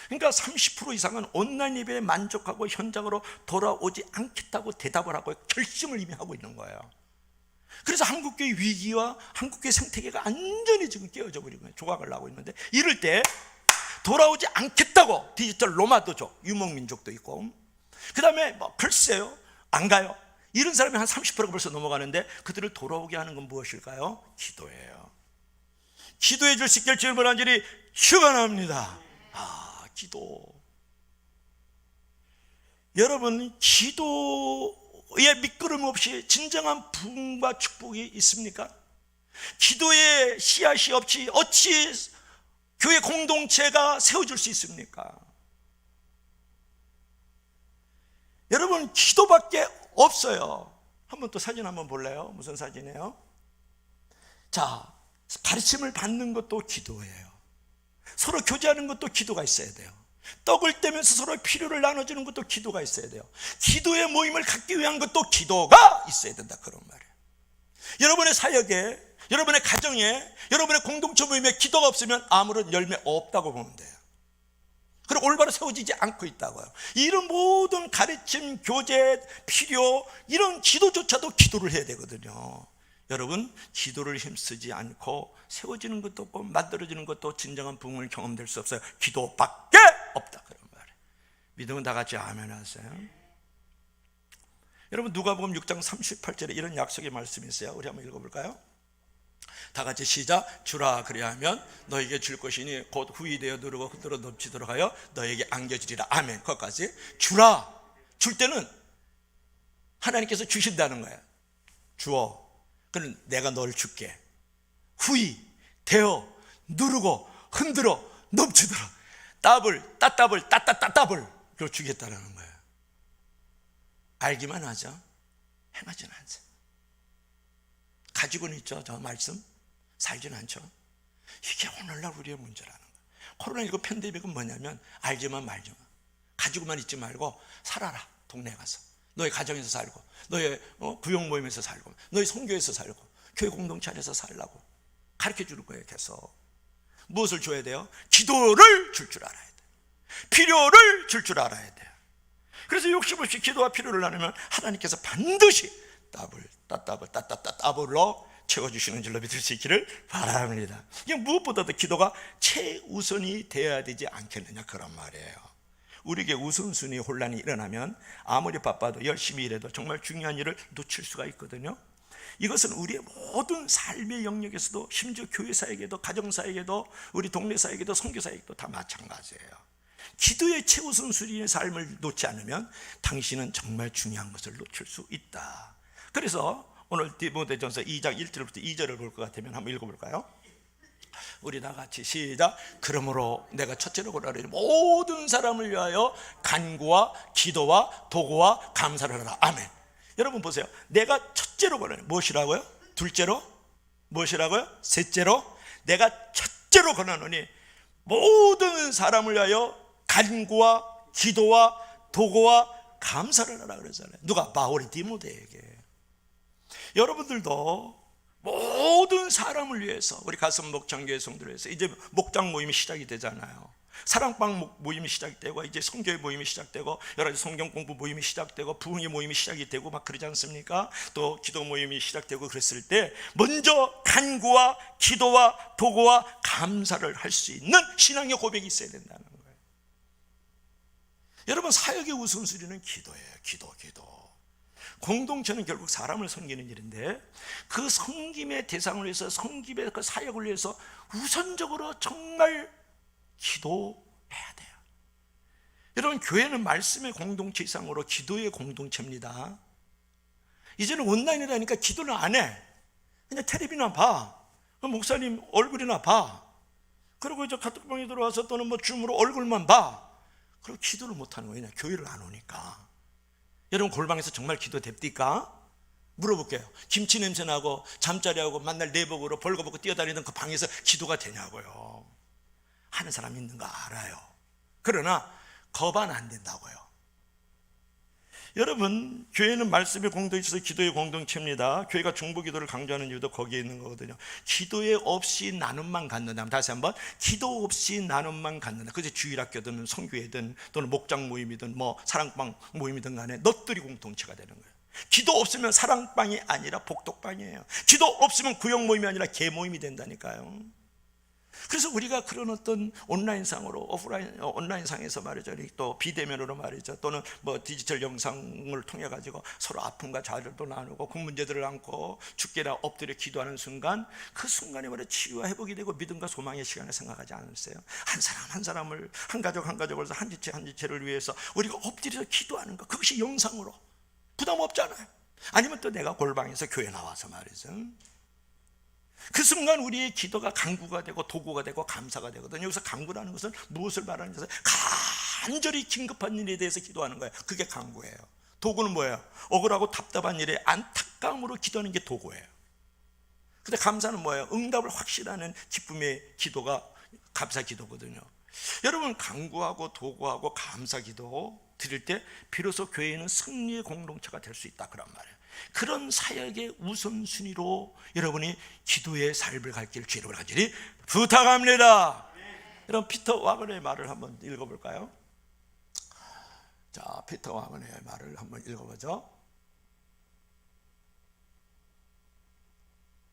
그러니까 30% 이상은 온라인 예배에 만족하고 현장으로 돌아오지 않겠다고 대답을 하고 결심을 이미 하고 있는 거예요. 그래서 한국교회 위기와 한국교회 생태계가 완전히 지금 깨어져 버린 거예요. 조각을 나고 있는데, 이럴 때 돌아오지 않겠다고 디지털 노마드족, 유목민족도 있고, 그 다음에 뭐 글쎄요, 안 가요. 이런 사람이 한 30%가 벌써 넘어가는데, 그들을 돌아오게 하는 건 무엇일까요? 기도예요. 기도해 줄 수 있길 주님을 간절히 축원합니다. 기도. 여러분, 기도에 미끄럼 없이 진정한 부흥과 축복이 있습니까? 기도에 씨앗이 없이 어찌 교회 공동체가 세워질 수 있습니까? 여러분, 기도밖에 없어요. 한번 또 사진 한번 볼래요? 무슨 사진이에요? 자, 가르침을 받는 것도 기도예요. 서로 교제하는 것도 기도가 있어야 돼요. 떡을 떼면서 서로의 필요를 나눠주는 것도 기도가 있어야 돼요. 기도의 모임을 갖기 위한 것도 기도가 있어야 된다, 그런 말이에요. 여러분의 사역에, 여러분의 가정에, 여러분의 공동체 모임에 기도가 없으면 아무런 열매 없다고 보면 돼요. 그리고 올바로 세워지지 않고 있다고요. 이런 모든 가르침, 교제, 필요, 이런 기도조차도 기도를 해야 되거든요. 여러분, 기도를 힘쓰지 않고 세워지는 것도 없고 만들어지는 것도 진정한 부흥을 경험될 수 없어요. 기도밖에 없다, 그런 말이에요. 믿으면 다 같이 아멘 하세요. 여러분, 누가복음 6장 38절에 이런 약속의 말씀이 있어요. 우리 한번 읽어볼까요? 다 같이 시작. 주라 그리하면 너에게 줄 것이니 곧 후이 되어 누르고 흔들어 넘치도록 하여 너에게 안겨주리라. 아멘. 거기까지. 주라. 줄 때는 하나님께서 주신다는 거예요. 주어. 그럼 내가 널 줄게. 후이 되어 누르고 흔들어 넘치도록 따따블 그걸 주겠다는 거예요. 알기만 하죠. 행하지는 않죠. 가지고는 있죠, 저 말씀. 살지는 않죠. 이게 오늘날 우리의 문제라는 거예요. 코로나19 팬데믹은 뭐냐면 알지만 말지만, 가지고만 있지 말고 살아라. 동네 가서 너의 가정에서 살고, 너의 구역 모임에서 살고, 너의 선교에서 살고, 교회 공동체 안에서 살라고 가르쳐 주는 거예요. 계속 무엇을 줘야 돼요? 기도를 줄 알아야 돼요. 필요를 줄 알아야 돼요. 그래서 욕심 없이 기도와 필요를 나누면 하나님께서 반드시 따블로 채워주시는 줄로 믿을 수 있기를 바랍니다. 이게 무엇보다도 기도가 최우선이 되어야 되지 않겠느냐, 그런 말이에요. 우리에게 우선순위 혼란이 일어나면 아무리 바빠도 열심히 일해도 정말 중요한 일을 놓칠 수가 있거든요. 이것은 우리의 모든 삶의 영역에서도, 심지어 교회 사역에도, 가정 사역에도, 우리 동네 사역에도, 선교 사역에도 다 마찬가지예요. 기도의 최우선순위의 삶을 놓지 않으면 당신은 정말 중요한 것을 놓칠 수 있다. 그래서 오늘 디모데전서 2장 1절부터 2절을 볼 것 같으면 한번 읽어볼까요? 우리 다 같이 시작. 그러므로 내가 첫째로 고라니 모든 사람을 위하여 간구와 기도와 도구와 감사를 하라. 아멘. 여러분 보세요. 내가 첫째로 고라니 무엇이라고요? 둘째로? 무엇이라고요? 셋째로? 내가 첫째로 권하노니 모든 사람을 위하여 간구와 기도와 도구와 감사를 하라 그러잖아요. 누가? 바울이 디모데에게. 여러분들도 모든 사람을 위해서, 우리 가슴 목장교회 성도를 위해서, 이제 목장 모임이 시작이 되잖아요. 사랑방 모임이 시작되고, 이제 성교회 모임이 시작되고, 여러 가지 성경 공부 모임이 시작되고, 부흥의 모임이 시작이 되고 막 그러지 않습니까? 또 기도 모임이 시작되고 그랬을 때 먼저 간구와 기도와 도구와 감사를 할 수 있는 신앙의 고백이 있어야 된다는 거예요. 여러분, 사역의 우선순위는 기도예요. 기도. 공동체는 결국 사람을 섬기는 일인데, 그 섬김의 대상을 위해서, 섬김의 그 사역을 위해서 우선적으로 정말 기도해야 돼요. 여러분, 교회는 말씀의 공동체 이상으로 기도의 공동체입니다. 이제는 온라인이라니까 기도는 안 해. 그냥 텔레비나 봐. 목사님 얼굴이나 봐. 그리고 이제 카톡방에 들어와서 또는 뭐 줌으로 얼굴만 봐. 그리고 기도를 못하는 거예요. 교회를 안 오니까. 여러분, 골방에서 정말 기도됩니까? 물어볼게요. 김치 냄새 나고 잠자리하고 만날 내복으로 벌거벗고 뛰어다니던 그 방에서 기도가 되냐고요. 하는 사람 있는 거 알아요. 그러나 거반 안 된다고요. 여러분, 교회는 말씀의 공동체에서 기도의 공동체입니다. 교회가 중보기도를 강조하는 이유도 거기에 있는 거거든요. 기도에 없이 나눔만 갖는다. 다시 한번, 기도 없이 나눔만 갖는다. 그게 주일학교든 성교회든 또는 목장 모임이든 뭐 사랑방 모임이든 간에 너들이 공동체가 되는 거예요. 기도 없으면 사랑방이 아니라 복덕방이에요. 기도 없으면 구역 모임이 아니라 개 모임이 된다니까요. 그래서 우리가 그런 어떤 온라인상으로 온라인상에서 말이죠, 또 비대면으로 말이죠, 또는 뭐 디지털 영상을 통해 가지고 서로 아픔과 좌절도 나누고 그 문제들을 안고 죽게나 엎드려 기도하는 순간, 그 순간에 말이죠, 치유와 회복이 되고 믿음과 소망의 시간을 생각하지 않으세요? 한 사람 한 사람을, 한 가족 한 가족을, 한 지체 한 지체를 위해서 우리가 엎드려서 기도하는 것, 그것이 영상으로 부담 없잖아요. 아니면 또 내가 골방에서 교회 나와서 말이죠, 그 순간 우리의 기도가 간구가 되고 도구가 되고 감사가 되거든요. 여기서 간구라는 것은 무엇을 말하는 것은 간절히 긴급한 일에 대해서 기도하는 거예요. 그게 간구예요. 도구는 뭐예요? 억울하고 답답한 일에 안타까움으로 기도하는 게 도구예요. 근데 감사는 뭐예요? 응답을 확실하는 기쁨의 기도가 감사 기도거든요. 여러분, 간구하고 도구하고 감사 기도 드릴 때 비로소 교회는 승리의 공동체가 될 수 있다, 그런 말이에요. 그런 사역의 우선순위로 여러분이 기도의 삶을 갈 길 주님을 간절히 부탁합니다. 여러분, 피터 와그너의 말을 한번 읽어볼까요? 자, 피터 와그너의 말을 한번 읽어보죠.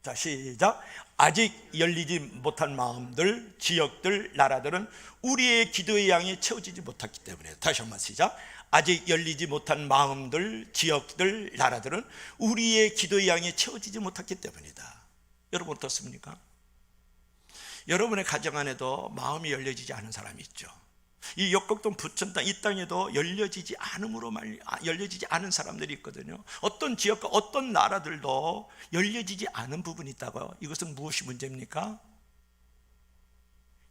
자, 시작. 아직 열리지 못한 마음들, 지역들, 나라들은 우리의 기도의 양이 채워지지 못했기 때문에. 다시 한번 시작. 아직 열리지 못한 마음들, 지역들, 나라들은 우리의 기도의 양이 채워지지 못했기 때문이다. 여러분 어떻습니까? 여러분의 가정 안에도 마음이 열려지지 않은 사람이 있죠. 이 역곡동 부천 땅, 이 땅에도 열려지지 않은 사람들이 있거든요. 어떤 지역과 어떤 나라들도 열려지지 않은 부분이 있다고요. 이것은 무엇이 문제입니까?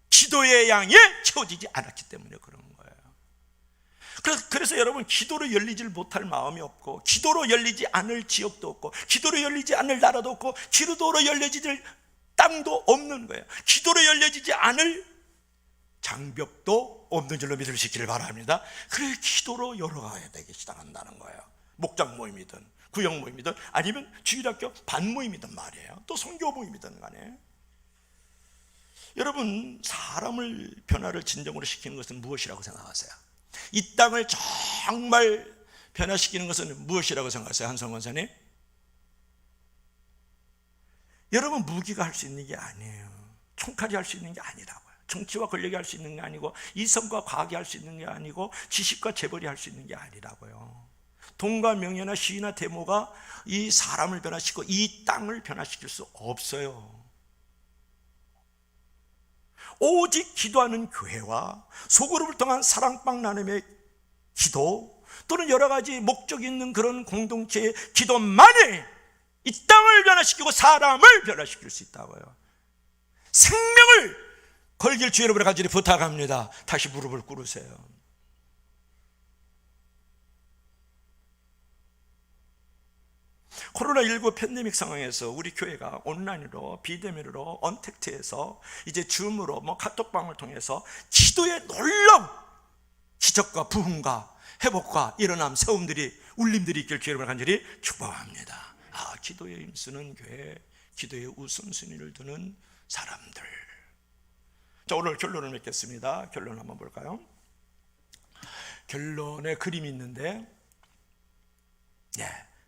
기도의 양이 채워지지 않았기 때문에 그런 거예요. 그래서 여러분, 기도로 열리질 못할 마음이 없고, 기도로 열리지 않을 지역도 없고, 기도로 열리지 않을 나라도 없고, 기도로 열려질 땅도 없는 거예요. 기도로 열려지지 않을 장벽도 없는 줄로 믿으시기를 바랍니다. 그래, 기도로 열어가야 되기 시작한다는 거예요. 목장 모임이든 구역 모임이든 아니면 주일학교 반 모임이든 말이에요. 또 선교 모임이든 간에. 여러분, 사람을 변화를 진정으로 시키는 것은 무엇이라고 생각하세요? 이 땅을 정말 변화시키는 것은 무엇이라고 생각하세요, 한성 권사님? 여러분, 무기가 할 수 있는 게 아니에요. 총칼이 할 수 있는 게 아니라고요. 정치와 권력이 할 수 있는 게 아니고, 이성과 과학이 할 수 있는 게 아니고, 지식과 재벌이 할 수 있는 게 아니라고요. 돈과 명예나 시위나 데모가 이 사람을 변화시키고 이 땅을 변화시킬 수 없어요. 오직 기도하는 교회와 소그룹을 통한 사랑방 나눔의 기도, 또는 여러 가지 목적이 있는 그런 공동체의 기도만이 이 땅을 변화시키고 사람을 변화시킬 수 있다고요. 생명을 걸길 주 여러분의 간절히 부탁합니다. 다시 무릎을 꿇으세요. 코로나19 팬데믹 상황에서 우리 교회가 온라인으로, 비대면으로, 언택트해서 이제 줌으로, 카톡방을 통해서 기도의 놀라운 기적과 부흥과 회복과 일어남, 세움들이, 울림들이 있길 주의 이름으로 간절히 축복합니다. 기도에 힘쓰는 교회, 기도의 우선순위를 두는 사람들. 자, 오늘 결론을 맺겠습니다. 결론 한번 볼까요? 결론에 그림이 있는데,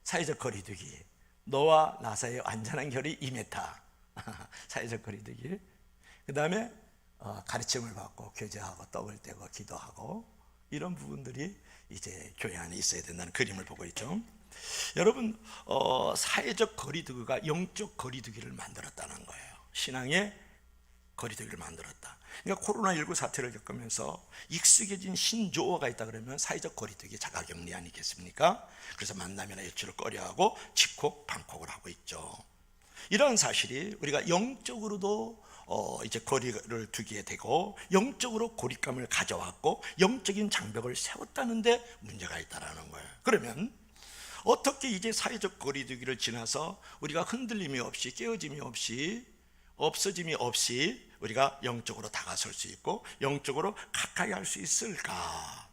사회적 거리두기, 너와 나 사이의 완전한 결이 2m. 사회적 거리두기. 그 다음에 가르침을 받고 교제하고 떡을 떼고 기도하고, 이런 부분들이 이제 교회 안에 있어야 된다는 그림을 보고 있죠. 여러분, 사회적 거리두기가 영적 거리두기를 만들었다는 거예요. 신앙의 거리두기를 만들었다. 그러니까 코로나19 사태를 겪으면서 익숙해진 신조어가 있다 그러면 사회적 거리두기, 자가격리 아니겠습니까? 그래서 만남이나 외출을 꺼려하고 집콕, 방콕을 하고 있죠. 이런 사실이 우리가 영적으로도 이제 거리를 두게 되고, 영적으로 고립감을 가져왔고, 영적인 장벽을 세웠다는데 문제가 있다라는 거예요. 그러면 어떻게 이제 사회적 거리두기를 지나서 우리가 흔들림이 없이, 깨어짐이 없이, 없어짐이 없이 우리가 영적으로 다가설 수 있고 영적으로 가까이 할 수 있을까?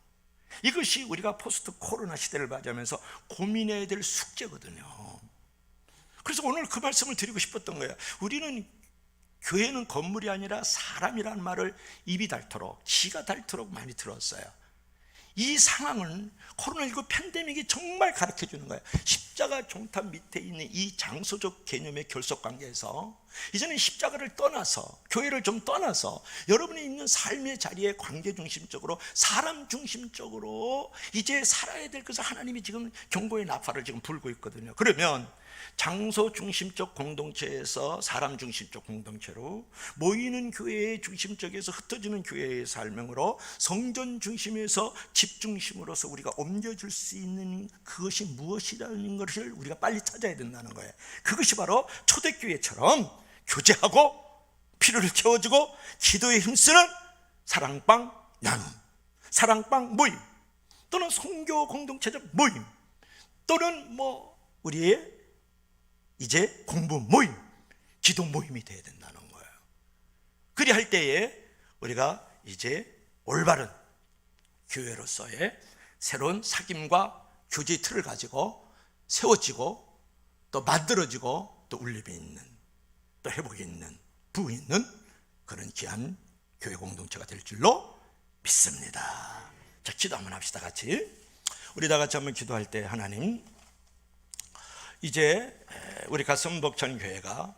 이것이 우리가 포스트 코로나 시대를 맞이하면서 고민해야 될 숙제거든요. 그래서 오늘 그 말씀을 드리고 싶었던 거예요. 우리는, 교회는 건물이 아니라 사람이라는 말을 입이 닳도록, 지가 닳도록 많이 들었어요. 이 상황은 코로나19 팬데믹이 정말 가르쳐 주는 거예요. 십자가 종탑 밑에 있는 이 장소적 개념의 결속 관계에서 이제는 십자가를 떠나서, 교회를 좀 떠나서 여러분이 있는 삶의 자리에 관계 중심적으로, 사람 중심적으로 이제 살아야 될 것을 하나님이 지금 경고의 나팔을 지금 불고 있거든요. 그러면 장소 중심적 공동체에서 사람 중심적 공동체로, 모이는 교회의 중심적에서 흩어지는 교회의 삶으로, 성전 중심에서 집 중심으로서 우리가 옮겨줄 수 있는 그것이 무엇이라는 것을 우리가 빨리 찾아야 된다는 거예요. 그것이 바로 초대교회처럼 교제하고 필요를 채워주고 기도에 힘쓰는 사랑방 나눔, 사랑방 모임, 또는 선교 공동체적 모임, 또는 우리의 이제 공부 모임, 기도 모임이 돼야 된다는 거예요. 그리할 때에 우리가 이제 올바른 교회로서의 새로운 사귐과 교제의 틀을 가지고 세워지고, 또 만들어지고, 또 울림이 있는, 또 회복이 있는, 부흥이 있는 그런 귀한 교회 공동체가 될 줄로 믿습니다. 자, 기도 한번 합시다. 같이. 우리 다 같이 한번 기도할 때, 하나님, 이제 우리 가슴 벅찬 교회가